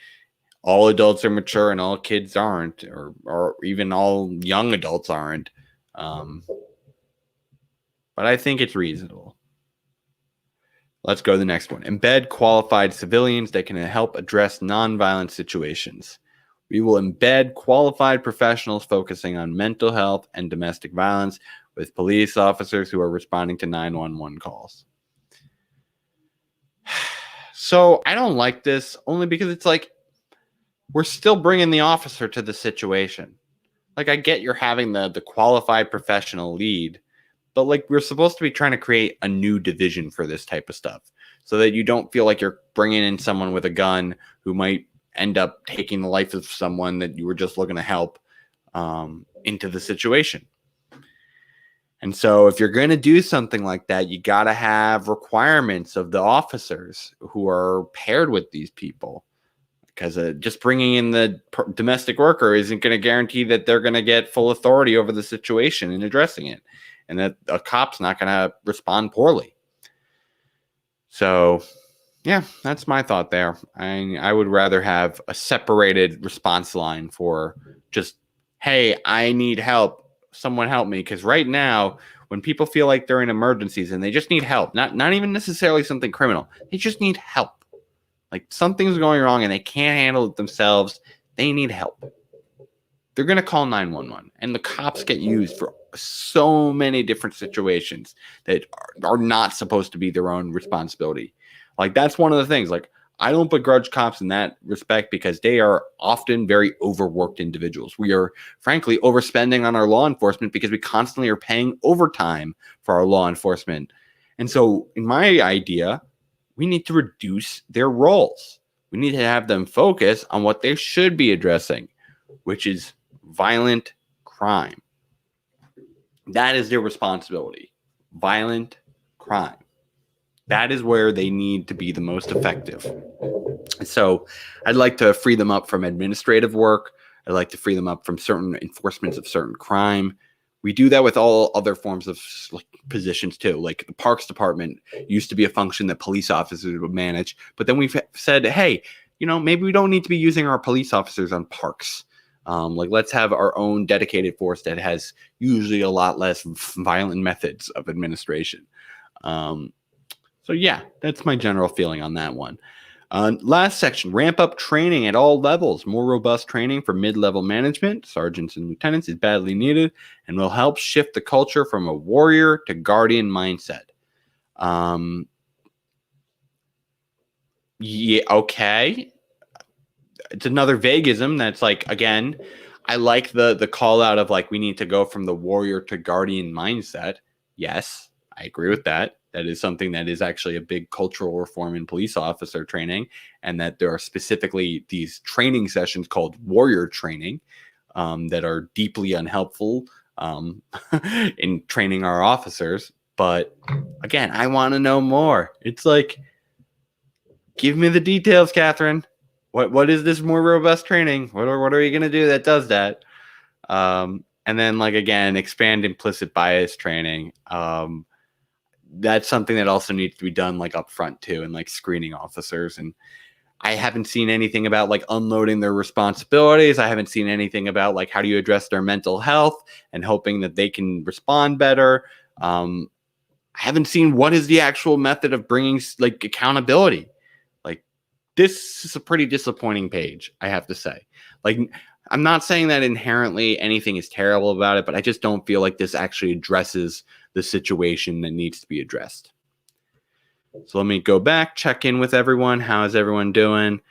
all adults are mature and all kids aren't, or even all young adults aren't. But I think it's reasonable. Let's go to the next one. Embed qualified civilians that can help address nonviolent situations. We will embed qualified professionals focusing on mental health and domestic violence with police officers who are responding to 911 calls. So I don't like this only because it's like we're still bringing the officer to the situation. Like I get you're having the qualified professional lead, but like we're supposed to be trying to create a new division for this type of stuff so that you don't feel like you're bringing in someone with a gun who might end up taking the life of someone that you were just looking to help into the situation. And so if you're going to do something like that, you got to have requirements of the officers who are paired with these people, because just bringing in the domestic worker isn't going to guarantee that they're going to get full authority over the situation and addressing it, and that a cop's not going to respond poorly. So, yeah, that's my thought there. I would rather have a separated response line for just, hey, I need help. Someone help me. Because right now, when people feel like they're in emergencies and they just need help, not even necessarily something criminal, they just need help. Like something's going wrong and they can't handle it themselves. They need help. They're going to call 911. And the cops get used for so many different situations that are not supposed to be their own responsibility. Like that's one of the things. Like I don't begrudge cops in that respect because they are often very overworked individuals. We are frankly overspending on our law enforcement because we constantly are paying overtime for our law enforcement. And so in my idea, we need to reduce their roles. We need to have them focus on what they should be addressing, which is violent crime. That is their responsibility. Violent crime. That is where they need to be the most effective. So I'd like to free them up from administrative work. I'd like to free them up from certain enforcements of certain crime. We do that with all other forms of positions too. Like the Parks Department used to be a function that police officers would manage. But then we've said, hey, maybe we don't need to be using our police officers on parks. Let's have our own dedicated force that has usually a lot less violent methods of administration. So yeah, that's my general feeling on that one. Last section, ramp up training at all levels. More robust training for mid-level management, sergeants and lieutenants, is badly needed and will help shift the culture from a warrior to guardian mindset. Yeah, okay. It's another vaguism that's like, again, I like the call out of like we need to go from the warrior to guardian mindset. Yes, I agree with that. That is something that is actually a big cultural reform in police officer training, and that there are specifically these training sessions called warrior training that are deeply unhelpful in training our officers. But again, I want to know more. It's like, give me the details, Kathryn. What is this more robust training? What are you going to do that does that? And then, like, again, expand implicit bias training. That's something that also needs to be done like up front too, and like screening officers. And I haven't seen anything about like unloading their responsibilities. I haven't seen anything about like how do you address their mental health and hoping that they can respond better. I haven't seen what is the actual method of bringing like accountability. Like this is a pretty disappointing page, I have to say. Like, I'm not saying that inherently anything is terrible about it, but I just don't feel like this actually addresses the situation that needs to be addressed. So let me go back, check in with everyone. How is everyone doing?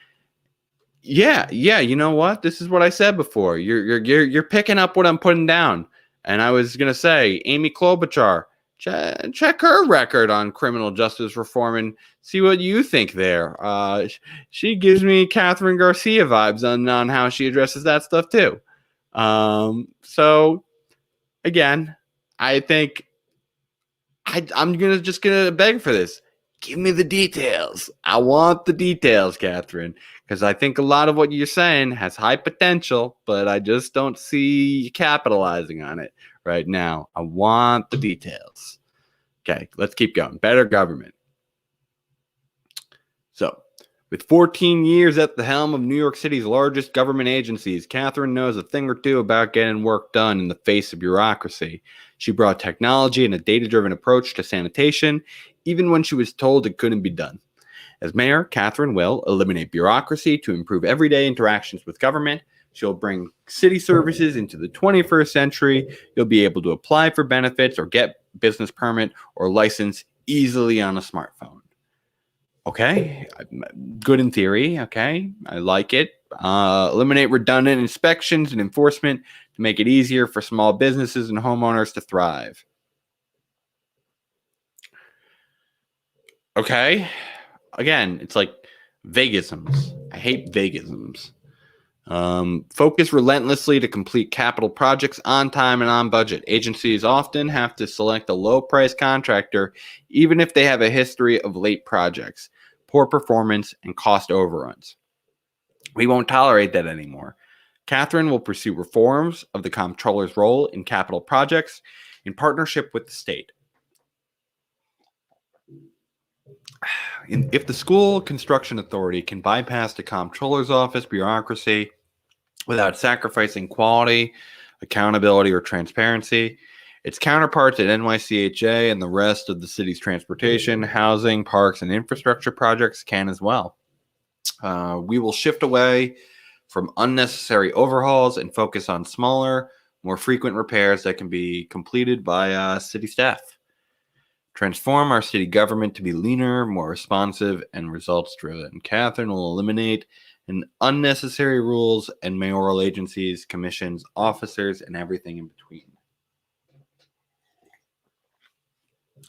Yeah. You know what? This is what I said before. You're picking up what I'm putting down. And I was gonna say, Amy Klobuchar, check her record on criminal justice reform and see what you think there. She gives me Kathryn Garcia vibes on how she addresses that stuff too. So again, I think I'm just gonna beg for this. Give me the details. I want the details, Kathryn, because I think a lot of what you're saying has high potential, but I just don't see you capitalizing on it right now. I want the details. Okay, let's keep going. Better government. So, with 14 years at the helm of New York City's largest government agencies, Kathryn knows a thing or two about getting work done in the face of bureaucracy. She brought technology and a data-driven approach to sanitation, even when she was told it couldn't be done. As mayor, Kathryn will eliminate bureaucracy to improve everyday interactions with government. She'll bring city services into the 21st century. You'll be able to apply for benefits or get business permit or license easily on a smartphone. Okay, good in theory. Okay, I like it. Eliminate redundant inspections and enforcement to make it easier for small businesses and homeowners to thrive. Okay. Again, it's like vaguisms. I hate vaguisms. Focus relentlessly to complete capital projects on time and on budget. Agencies often have to select a low-price contractor, even if they have a history of late projects, poor performance, and cost overruns. We won't tolerate that anymore. Kathryn will pursue reforms of the comptroller's role in capital projects in partnership with the state. If the school construction authority can bypass the comptroller's office bureaucracy without sacrificing quality, accountability, or transparency, its counterparts at NYCHA and the rest of the city's transportation, housing, parks, and infrastructure projects can as well. We will shift away from unnecessary overhauls and focus on smaller, more frequent repairs that can be completed by city staff. Transform our city government to be leaner, more responsive, and results-driven. Kathryn will eliminate unnecessary rules and mayoral agencies, commissions, officers, and everything in between.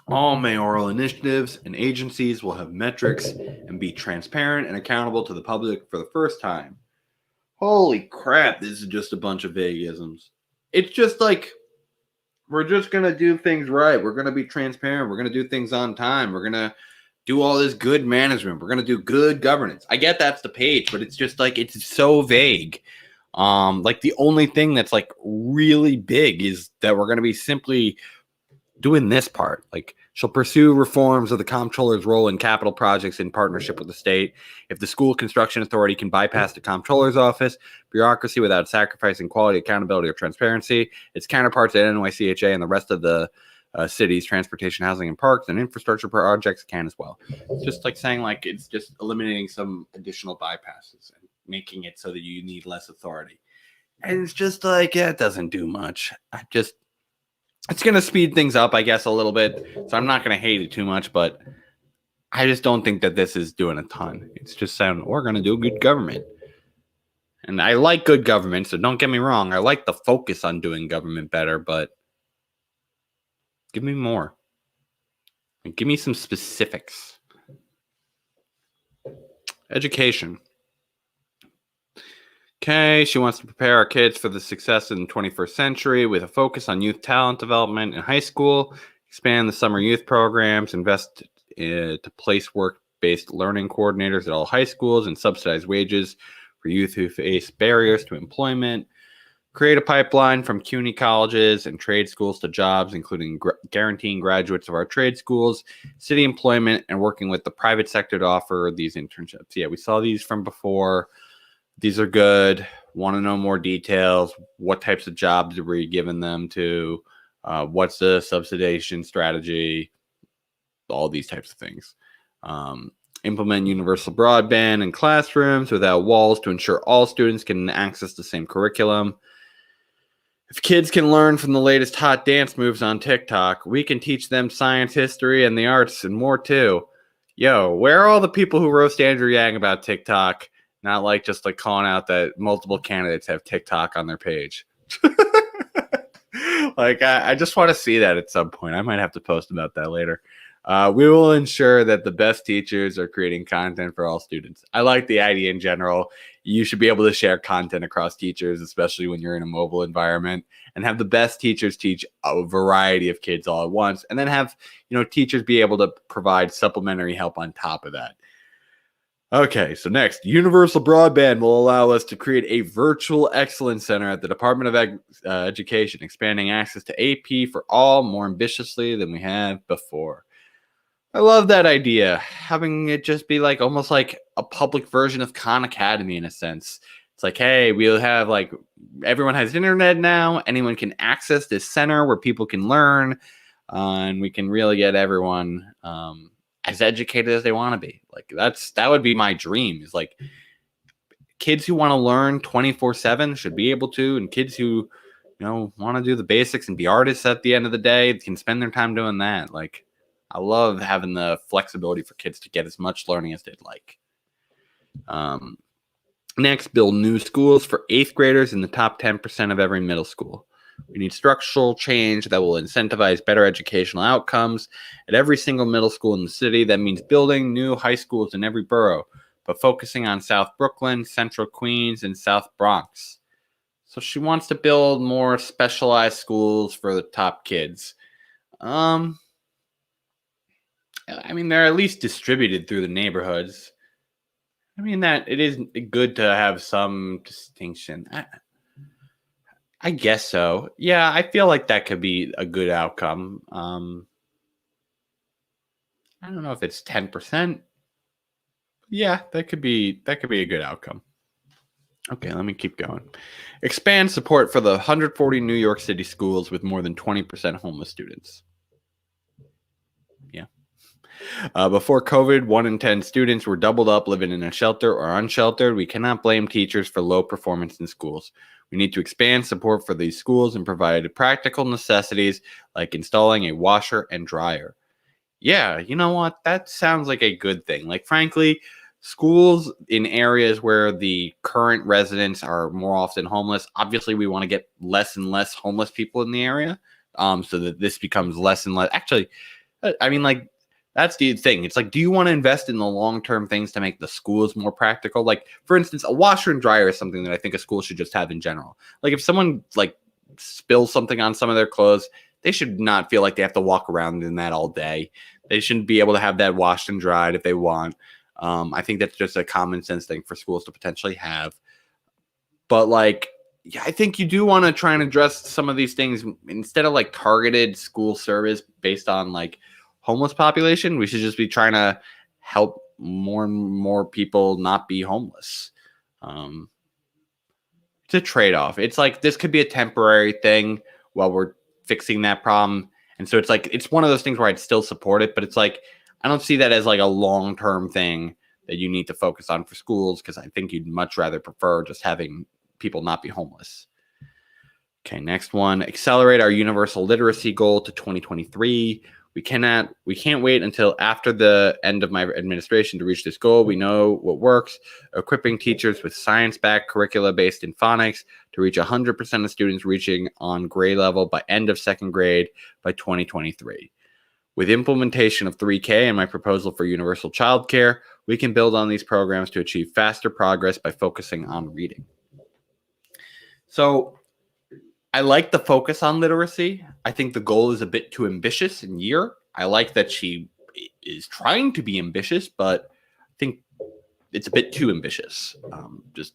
All mayoral initiatives and agencies will have metrics and be transparent and accountable to the public for the first time. Holy crap, this is just a bunch of vaguisms. It's just like, we're just going to do things right. We're going to be transparent. We're going to do things on time. We're going to do all this good management. We're going to do good governance. I get that's the page, but it's just like, it's so vague. Like the only thing that's like really big is that we're going to be simply doing this part. Like, she'll pursue reforms of the comptroller's role in capital projects in partnership with the state. If the school construction authority can bypass the comptroller's office bureaucracy without sacrificing quality, accountability, or transparency, its counterparts at NYCHA and the rest of the city's transportation, housing, and parks and infrastructure projects can as well. It's just like saying, like, it's just eliminating some additional bypasses and making it so that you need less authority. And it's just like, yeah, it doesn't do much. It's going to speed things up, I guess, a little bit. So I'm not going to hate it too much, but I just don't think that this is doing a ton. It's just saying, we're going to do good government. And I like good government, so don't get me wrong. I like the focus on doing government better, but give me more. And give me some specifics. Education. Okay, she wants to prepare our kids for the success in the 21st century with a focus on youth talent development in high school, expand the summer youth programs, invest to place work-based learning coordinators at all high schools, and subsidize wages for youth who face barriers to employment, create a pipeline from CUNY colleges and trade schools to jobs, including guaranteeing graduates of our trade schools, city employment, and working with the private sector to offer these internships. Yeah, we saw these from before. These are good. Want to know more details? What types of jobs are we giving them to? What's the subsidization strategy? All these types of things. Implement universal broadband in classrooms without walls to ensure all students can access the same curriculum. If kids can learn from the latest hot dance moves on TikTok, we can teach them science, history, and the arts and more too. Yo, where are all the people who roast Andrew Yang about TikTok? Not like just like calling out that multiple candidates have TikTok on their page. Like, I just want to see that at some point. I might have to post about that later. We will ensure that the best teachers are creating content for all students. I like the idea in general. You should be able to share content across teachers, especially when you're in a mobile environment, and have the best teachers teach a variety of kids all at once, and then have, teachers be able to provide supplementary help on top of that. Okay, so next, universal broadband will allow us to create a virtual excellence center at the Department of Education, expanding access to AP for all more ambitiously than we have before. I love that idea, having it just be like almost like a public version of Khan Academy in a sense. It's like, hey, we'll have like, everyone has internet now. Anyone can access this center where people can learn, and we can really get everyone as educated as they want to be. Like, that would be my dream, is like kids who want to learn 24/7 should be able to, and kids who, want to do the basics and be artists at the end of the day can spend their time doing that. Like, I love having the flexibility for kids to get as much learning as they'd like. Next, build new schools for 8th graders in the top 10% of every middle school. We need structural change that will incentivize better educational outcomes at every single middle school in the city. That means building new high schools in every borough, but focusing on South Brooklyn, Central Queens, and South Bronx. So she wants to build more specialized schools for the top kids. I mean, they're at least distributed through the neighborhoods. I mean, that it is good to have some distinction. I guess so. Yeah, I feel like that could be a good outcome. I don't know if it's 10%. Yeah, that could be a good outcome. Okay, let me keep going. Expand support for the 140 New York City schools with more than 20% homeless students. Yeah. Before COVID, 1 in 10 students were doubled up living in a shelter or unsheltered. We cannot blame teachers for low performance in schools. We need to expand support for these schools and provide practical necessities like installing a washer and dryer. Yeah, you know what? That sounds like a good thing. Like, frankly, schools in areas where the current residents are more often homeless, obviously we want to get less and less homeless people in the area, so that this becomes less and less. Actually, I mean, like, that's the thing. It's like, do you want to invest in the long-term things to make the schools more practical? Like, for instance, a washer and dryer is something that I think a school should just have in general. Like, if someone like spills something on some of their clothes, they should not feel like they have to walk around in that all day. They shouldn't be able to have that washed and dried if they want. I think that's just a common sense thing for schools to potentially have. But like, yeah, I think you do want to try and address some of these things instead of like targeted school service based on like homeless population. We should just be trying to help more and more people not be homeless. It's a trade-off. It's like this could be a temporary thing while we're fixing that problem. And so it's like it's one of those things where I'd still support it, but it's like I don't see that as like a long-term thing that you need to focus on for schools, because I think you'd much rather prefer just having people not be homeless. Okay, next one. Accelerate our universal literacy goal to 2023. We can't wait until after the end of my administration to reach this goal. We know what works. Equipping teachers with science-backed curricula based in phonics to reach 100% of students reaching on grade level by end of second grade by 2023. With implementation of 3K and my proposal for universal childcare, we can build on these programs to achieve faster progress by focusing on reading. So I like the focus on literacy. I think the goal is a bit too ambitious in year. I like that she is trying to be ambitious, but I think it's a bit too ambitious. Just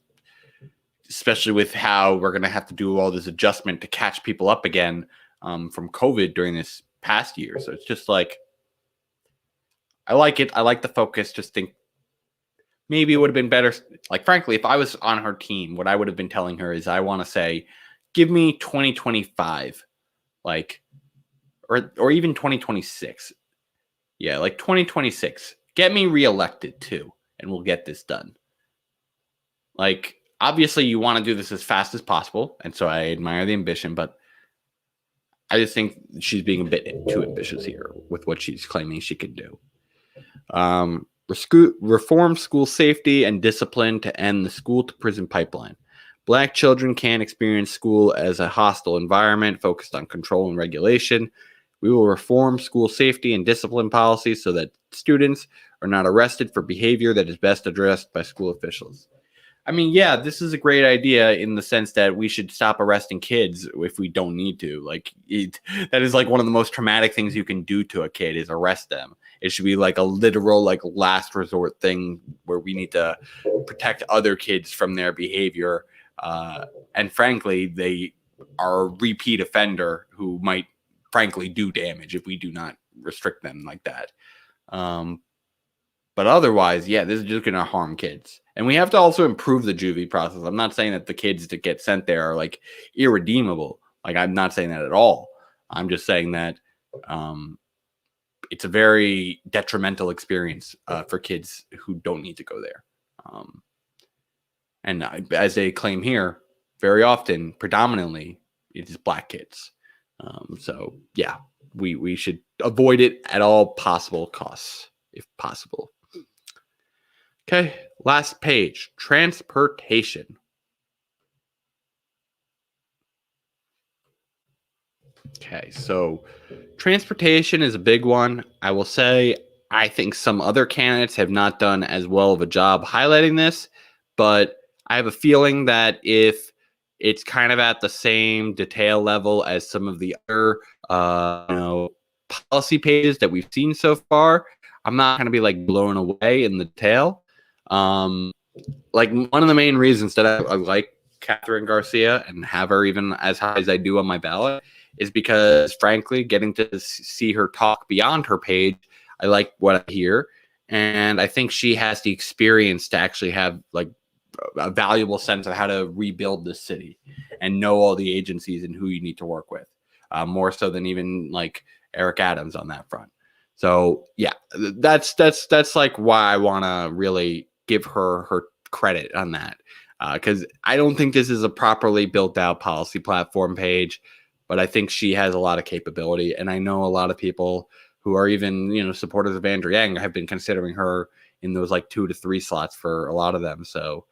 especially with how we're going to have to do all this adjustment to catch people up again from COVID during this past year. So it's just like, I like it. I like the focus. Just think maybe it would have been better. Like, frankly, if I was on her team, what I would have been telling her is I want to say, give me 2025, like, or even 2026. Yeah, like 2026. Get me reelected too, and we'll get this done. Like, obviously, you want to do this as fast as possible, and so I admire the ambition, but I just think she's being a bit too ambitious here with what she's claiming she can do. Reform school safety and discipline to end the school to prison pipeline. Black children can't experience school as a hostile environment focused on control and regulation. We will reform school safety and discipline policies so that students are not arrested for behavior that is best addressed by school officials. I mean, yeah, this is a great idea in the sense that we should stop arresting kids if we don't need to. Like, that is like one of the most traumatic things you can do to a kid is arrest them. It should be like a literal, like, last resort thing where we need to protect other kids from their behavior. And frankly, they are a repeat offender who might, frankly, do damage if we do not restrict them like that. But otherwise, yeah, this is just going to harm kids. And we have to also improve the juvie process. I'm not saying that the kids that get sent there are like irredeemable. Like, I'm not saying that at all. I'm just saying that it's a very detrimental experience for kids who don't need to go there. And as they claim here, very often, predominantly, it is Black kids. So, yeah, we should avoid it at all possible costs, if possible. Okay, last page, transportation. Okay, so transportation is a big one. I will say I think some other candidates have not done as well of a job highlighting this, but I have a feeling that if it's kind of at the same detail level as some of the other policy pages that we've seen so far, I'm not going to be like blown away in the detail. Um, like one of the main reasons that I like Kathryn Garcia and have her even as high as I do on my ballot is because, frankly, getting to see her talk beyond her page, I like what I hear, and I think she has the experience to actually have like a valuable sense of how to rebuild this city and know all the agencies and who you need to work with, more so than even like Eric Adams on that front. So yeah, that's like why I want to really give her credit on that, because I don't think this is a properly built out policy platform page, but I think she has a lot of capability, and I know a lot of people who are even supporters of Andrew Yang have been considering her in those like 2 to 3 slots for a lot of them. So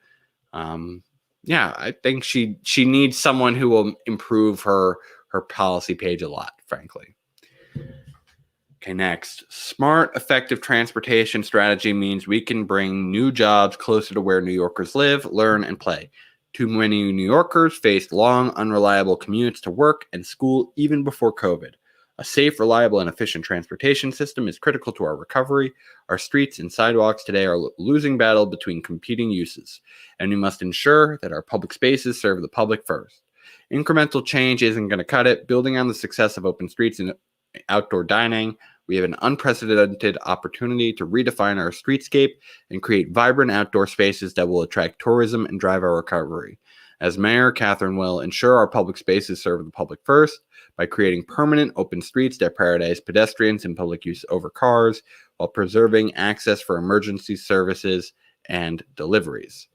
yeah, I think she needs someone who will improve her policy page a lot, frankly. Okay, next. Smart, effective transportation strategy means we can bring new jobs closer to where New Yorkers live, learn, and play. Too many New Yorkers faced long, unreliable commutes to work and school even before COVID. A safe, reliable, and efficient transportation system is critical to our recovery. Our streets and sidewalks today are losing battle between competing uses, and we must ensure that our public spaces serve the public first. Incremental change isn't going to cut it. Building on the success of open streets and outdoor dining, we have an unprecedented opportunity to redefine our streetscape and create vibrant outdoor spaces that will attract tourism and drive our recovery. As mayor, Kathryn will ensure our public spaces serve the public first by creating permanent open streets that prioritize pedestrians and public use over cars while preserving access for emergency services and deliveries.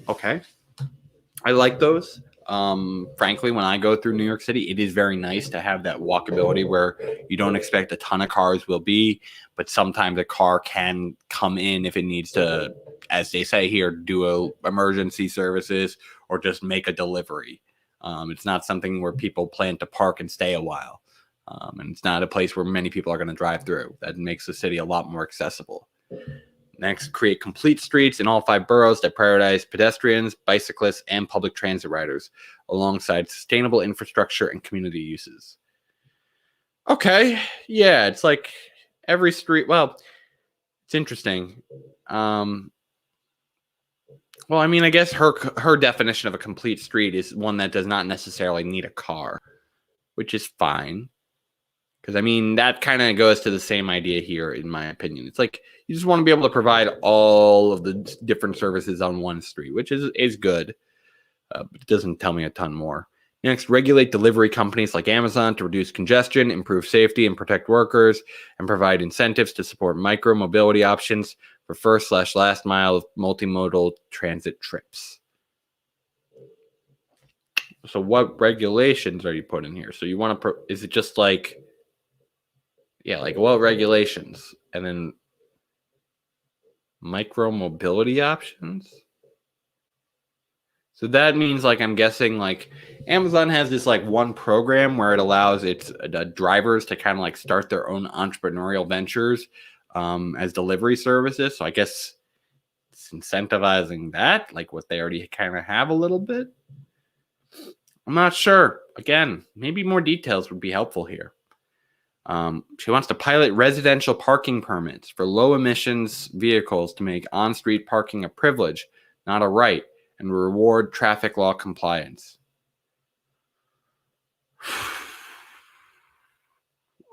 Okay. I like those. Frankly, when I go through New York City, it is very nice to have that walkability where you don't expect a ton of cars will be, but sometimes a car can come in if it needs to, as they say here, do emergency services or just make a delivery. It's not something where people plan to park and stay a while. And it's not a place where many people are going to drive through. That makes the city a lot more accessible. Next, create complete streets in all 5 boroughs that prioritize pedestrians, bicyclists, and public transit riders, alongside sustainable infrastructure and community uses. Okay, yeah, it's like every street. Well, it's interesting. Well, I mean, I guess her definition of a complete street is one that does not necessarily need a car, which is fine. Because, I mean, that kind of goes to the same idea here, in my opinion. It's like you just want to be able to provide all of the different services on one street, which is good, but it doesn't tell me a ton more. Next, regulate delivery companies like Amazon to reduce congestion, improve safety, and protect workers, and provide incentives to support micro-mobility options for first/last mile multimodal transit trips. So what regulations are you putting here? So you want to, is it just like, yeah, like what regulations? And then micro mobility options? So that means, like, I'm guessing, like, Amazon has this, like, one program where it allows its drivers to kind of, like, start their own entrepreneurial ventures as delivery services. So I guess it's incentivizing that, like what they already kind of have a little bit. I'm not sure. Again, maybe more details would be helpful here. She wants to pilot residential parking permits for low emissions vehicles to make on-street parking a privilege, not a right, and reward traffic law compliance.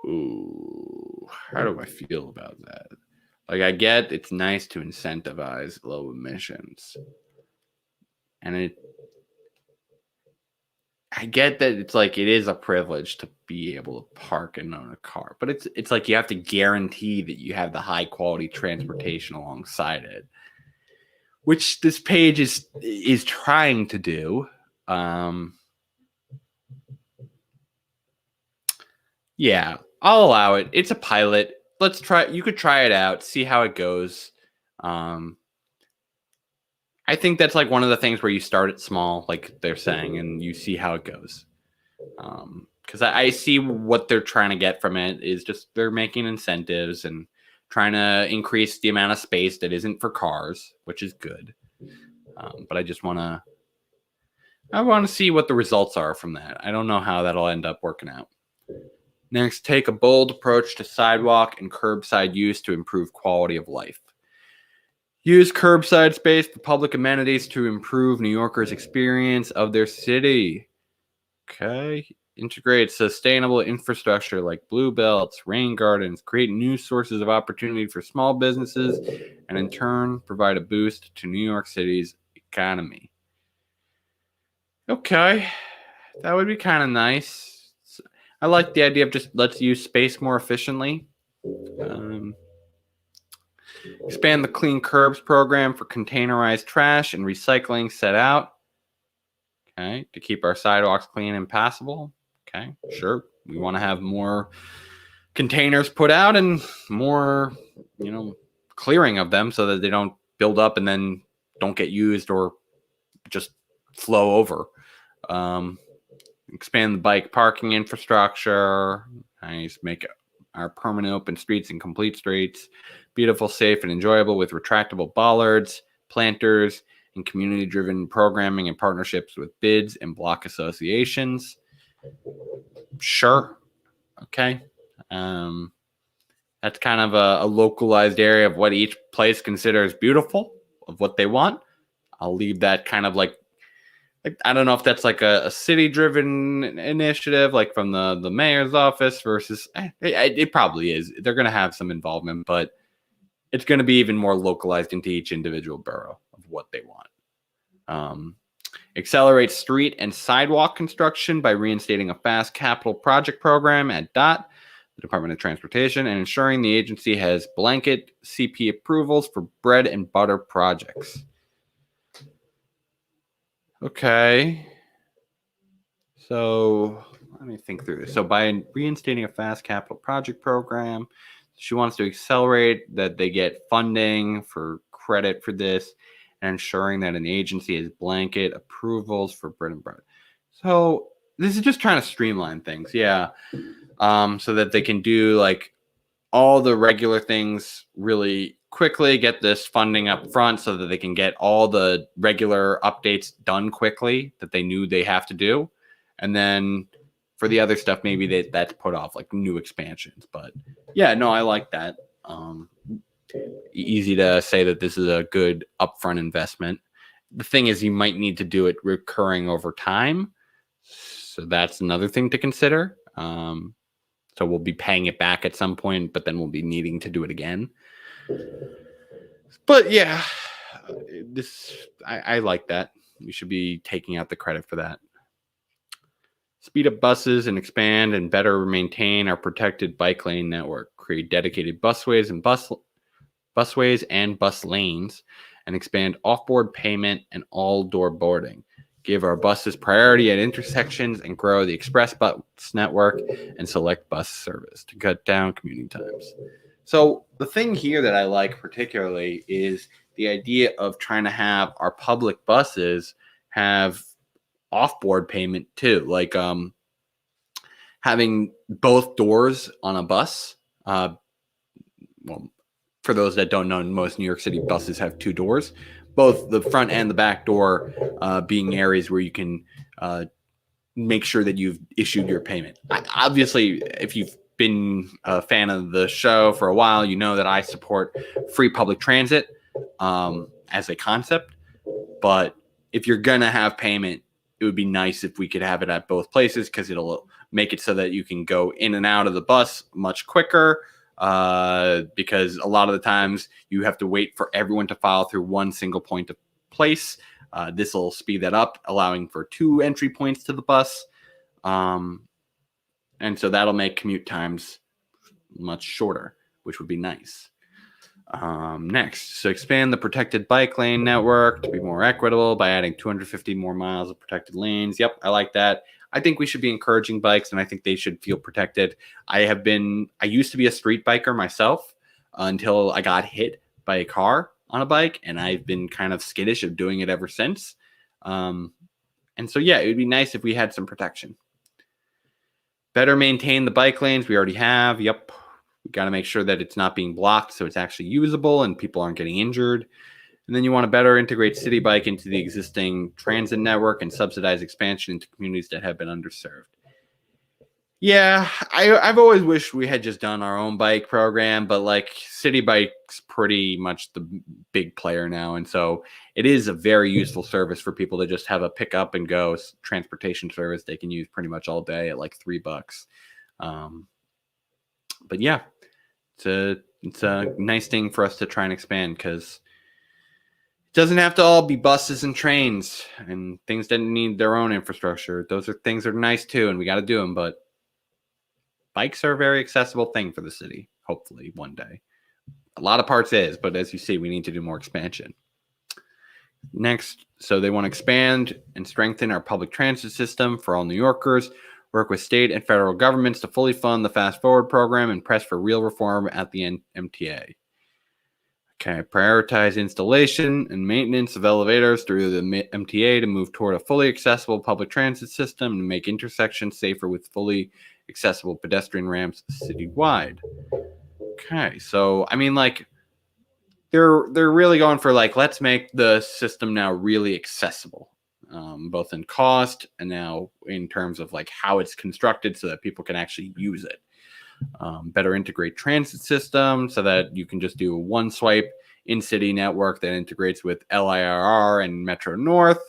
Ooh, how do I feel about that? Like, I get it's nice to incentivize low emissions, and I get that it's like it is a privilege to be able to park and own a car, but it's like you have to guarantee that you have the high quality transportation alongside it, which this page is trying to do. Yeah, I'll allow it. It's a pilot. Let's try. You could try it out, see how it goes. I think that's like one of the things where you start it small, like they're saying, and you see how it goes. because I see what they're trying to get from it is just they're making incentives and trying to increase the amount of space that isn't for cars, which is good. But I just want to see what the results are from that. I don't know how that'll end up working out. Next, take a bold approach to sidewalk and curbside use to improve quality of life. Use curbside space for public amenities to improve New Yorkers' experience of their city. Okay. Integrate sustainable infrastructure like blue belts, rain gardens, create new sources of opportunity for small businesses, and in turn, provide a boost to New York City's economy. Okay. That would be kind of nice. I like the idea of just let's use space more efficiently. Expand the Clean Curbs program for containerized trash and recycling set out. Okay, to keep our sidewalks clean and passable. Okay, sure. We want to have more containers put out and more, clearing of them so that they don't build up and then don't get used or just flow over. Expand the bike parking infrastructure. Nice. Make our permanent open streets and complete streets beautiful, safe, and enjoyable with retractable bollards, planters, and community-driven programming and partnerships with bids and block associations. Sure. Okay. That's kind of a localized area of what each place considers beautiful, of what they want. I'll leave that kind of like I don't know if that's like a city-driven initiative, like from the mayor's office versus it probably is. They're going to have some involvement, but it's going to be even more localized into each individual borough of what they want. Accelerate street and sidewalk construction by reinstating a fast capital project program at DOT, the Department of Transportation, and ensuring the agency has blanket CP approvals for bread and butter projects. Okay. So let me think through this. So by reinstating a fast capital project program, she wants to accelerate that they get funding for credit for this and ensuring that an agency has blanket approvals for bread and butter. So this is just trying to streamline things. Yeah. So that they can do like all the regular things really quickly, get this funding up front so that they can get all the regular updates done quickly that they knew they have to do. And then for the other stuff, maybe that's put off, like new expansions. But yeah, no, I like that. Easy to say that this is a good upfront investment. The thing is, you might need to do it recurring over time. So that's another thing to consider. So we'll be paying it back at some point, but then we'll be needing to do it again. But yeah, I like that. We should be taking out the credit for that. Speed up buses and expand and better maintain our protected bike lane network. Create dedicated busways and bus lanes, and expand off-board payment and all-door boarding. Give our buses priority at intersections and grow the express bus network and select bus service to cut down commuting times. So the thing here that I like particularly is the idea of trying to have our public buses have off-board payment too, like having both doors on a bus. Well, for those that don't know, most New York City buses have two doors, both the front and the back door being areas where you can make sure that you've issued your payment. Obviously, if you've been a fan of the show for a while, you know that I support free public transit as a concept. But if you're going to have payment, it would be nice if we could have it at both places because it'll make it so that you can go in and out of the bus much quicker. Because a lot of the times you have to wait for everyone to file through one single point of place. This will speed that up, allowing for 2 entry points to the bus. And so that'll make commute times much shorter, which would be nice. Next, so expand the protected bike lane network to be more equitable by adding 250 more miles of protected lanes. Yep, I like that. I think we should be encouraging bikes, and I think they should feel protected. I used to be a street biker myself until I got hit by a car on a bike, and I've been kind of skittish of doing it ever since. And so, yeah, it would be nice if we had some protection. Better maintain the bike lanes we already have. Yep. We got to make sure that it's not being blocked so it's actually usable and people aren't getting injured. And then you want to better integrate City Bike into the existing transit network and subsidize expansion into communities that have been underserved. Yeah, I've always wished we had just done our own bike program, but like City Bike's pretty much the big player now. And so it is a very useful service for people to just have a pick up and go transportation service they can use pretty much all day at like $3. But yeah, it's a nice thing for us to try and expand because it doesn't have to all be buses and trains and things that need their own infrastructure. Those are things that are nice too, and we got to do them, but bikes are a very accessible thing for the city, hopefully one day. A lot of parts is, but as you see, we need to do more expansion. Next, so they want to expand and strengthen our public transit system for all New Yorkers, work with state and federal governments to fully fund the Fast Forward program, and press for real reform at the MTA. Okay, prioritize installation and maintenance of elevators through the MTA to move toward a fully accessible public transit system and make intersections safer with fully accessible pedestrian ramps citywide. Okay, so I mean, like, they're really going for like, let's make the system now really accessible, both in cost and now in terms of like how it's constructed so that people can actually use it. Better integrate transit system so that you can just do a one swipe in-city network that integrates with LIRR and Metro North.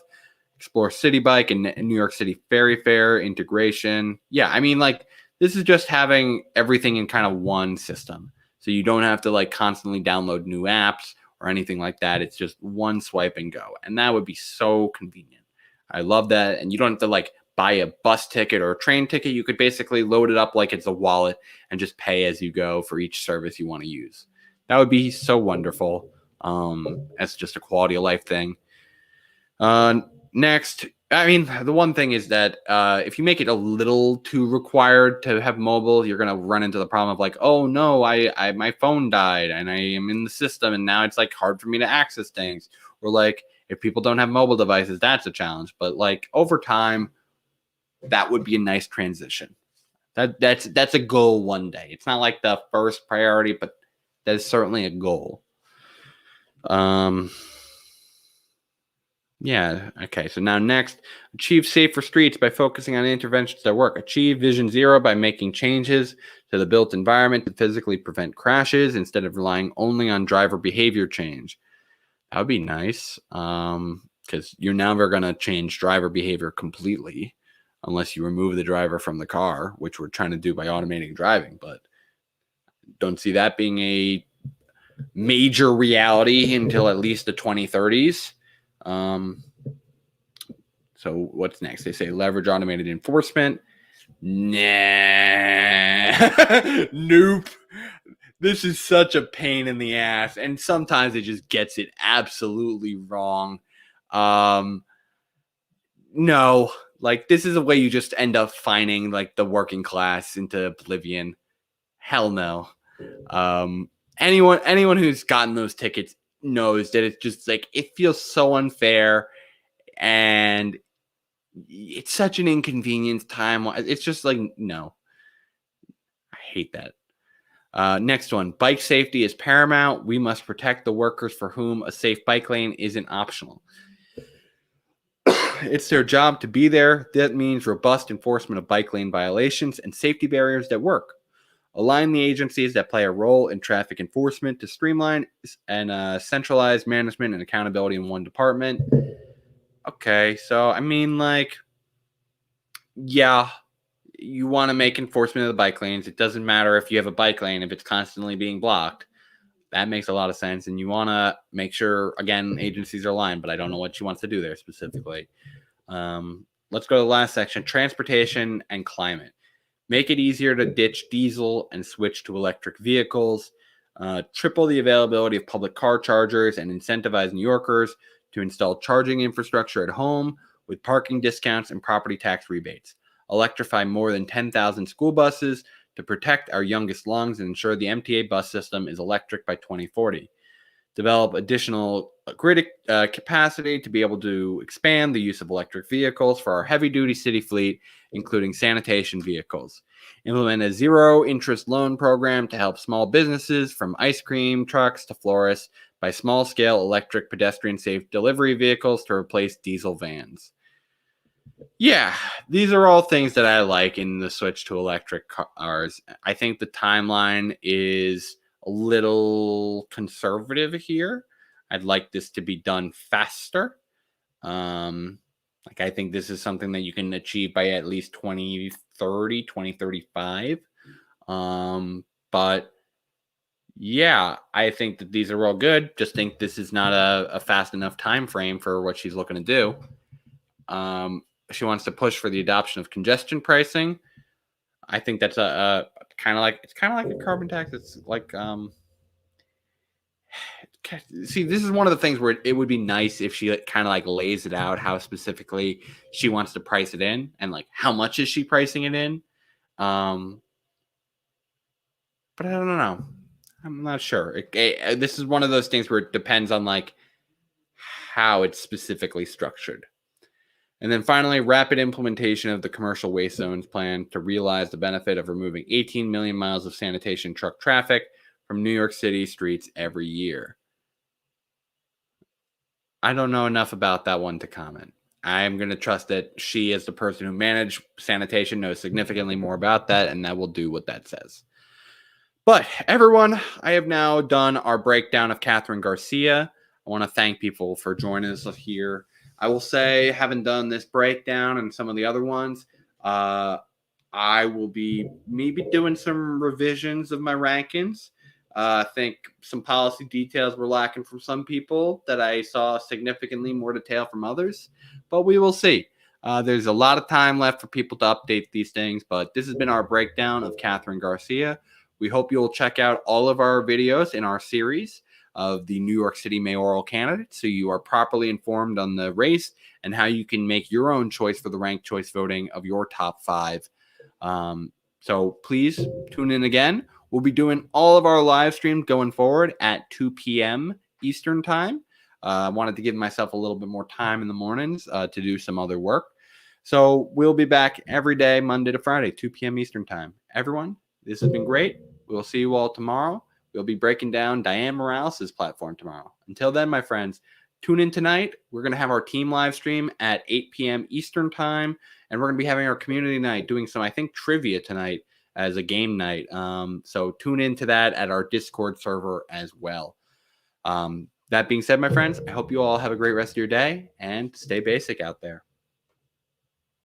Explore City Bike and New York City Ferry Fare integration. Yeah, I mean, like, this is just having everything in kind of one system. So you don't have to like constantly download new apps or anything like that. It's just one swipe and go. And that would be so convenient. I love that. And you don't have to like buy a bus ticket or a train ticket. You could basically load it up like it's a wallet and just pay as you go for each service you want to use. That would be so wonderful. As just a quality of life thing. Next, I mean, the one thing is that if you make it a little too required to have mobile, you're gonna run into the problem of like, oh no, I my phone died and I am in the system and now it's like hard for me to access things. Or like if people don't have mobile devices, that's a challenge. But like over time, that would be a nice transition. That's a goal one day. It's not like the first priority, but that is certainly a goal. Yeah. Okay. So now next, achieve safer streets by focusing on interventions that work. Achieve Vision Zero by making changes to the built environment to physically prevent crashes instead of relying only on driver behavior change. That would be nice because you're never going to change driver behavior completely unless you remove the driver from the car, which we're trying to do by automating driving. But don't see that being a major reality until at least the 2030s. So what's next? They say leverage automated enforcement. Nah. Nope. This is such a pain in the ass. And sometimes it just gets it absolutely wrong. No. Like, this is a way you just end up fining like the working class into oblivion. Hell no. Anyone who's gotten those tickets knows that it's just like, it feels so unfair and it's such an inconvenience time. It's just like, no, I hate that. Next one, bike safety is paramount. We must protect the workers for whom a safe bike lane isn't optional. It's their job to be there. That means robust enforcement of bike lane violations and safety barriers that work. Align the agencies that play a role in traffic enforcement to streamline and centralize management and accountability in one department. Okay, so I mean, like, yeah, you want to make enforcement of the bike lanes. It doesn't matter if you have a bike lane, if it's constantly being blocked. That makes a lot of sense. And you want to make sure, again, agencies are aligned, but I don't know what she wants to do there specifically. Let's go to the last section, transportation and climate. Make it easier to ditch diesel and switch to electric vehicles. Triple the availability of public car chargers and incentivize New Yorkers to install charging infrastructure at home with parking discounts and property tax rebates. Electrify more than 10,000 school buses to protect our youngest lungs and ensure the MTA bus system is electric by 2040. Develop additional grid capacity to be able to expand the use of electric vehicles for our heavy-duty city fleet, including sanitation vehicles. Implement a zero-interest loan program to help small businesses from ice cream trucks to florists buy small-scale electric pedestrian-safe delivery vehicles to replace diesel vans. Yeah, these are all things that I like in the switch to electric cars. I think the timeline is a little conservative here. I'd like this to be done faster. I think this is something that you can achieve by at least 2030, 2035. But yeah, I think that these are all good. Just think this is not a fast enough time frame for what she's looking to do. She wants to push for the adoption of congestion pricing. I think that's a kind of like a carbon tax. It's like see, this is one of the things where it would be nice if she kind of like lays it out how specifically she wants to price it in and like how much is she pricing it in. But I don't know. I'm not sure. This is one of those things where it depends on like how it's specifically structured. And then finally, rapid implementation of the commercial waste zones plan to realize the benefit of removing 18 million miles of sanitation truck traffic from New York City streets every year. I don't know enough about that one to comment. I'm going to trust that she, as the person who managed sanitation, knows significantly more about that, and that will do what that says. But everyone, I have now done our breakdown of Kathryn Garcia. I want to thank people for joining us here. I will say, having done this breakdown and some of the other ones, I will be maybe doing some revisions of my rankings. I think some policy details were lacking from some people that I saw significantly more detail from others, but we will see. There's a lot of time left for people to update these things, but this has been our breakdown of Kathryn Garcia. We hope you'll check out all of our videos in our series of the New York City mayoral candidate, so you are properly informed on the race and how you can make your own choice for the ranked choice voting of your top 5. So please tune in again. We'll be doing all of our live streams going forward at 2 p.m. Eastern time. I wanted to give myself a little bit more time in the mornings to do some other work. So we'll be back every day, Monday to Friday, 2 p.m. Eastern time. Everyone, this has been great. We'll see you all tomorrow. We'll be breaking down Diane Morales' platform tomorrow. Until then, my friends, tune in tonight. We're going to have our team live stream at 8 p.m. Eastern time, and we're going to be having our community night, doing some, I think, trivia tonight as a game night. So tune into that at our Discord server as well. That being said, my friends, I hope you all have a great rest of your day, and stay basic out there.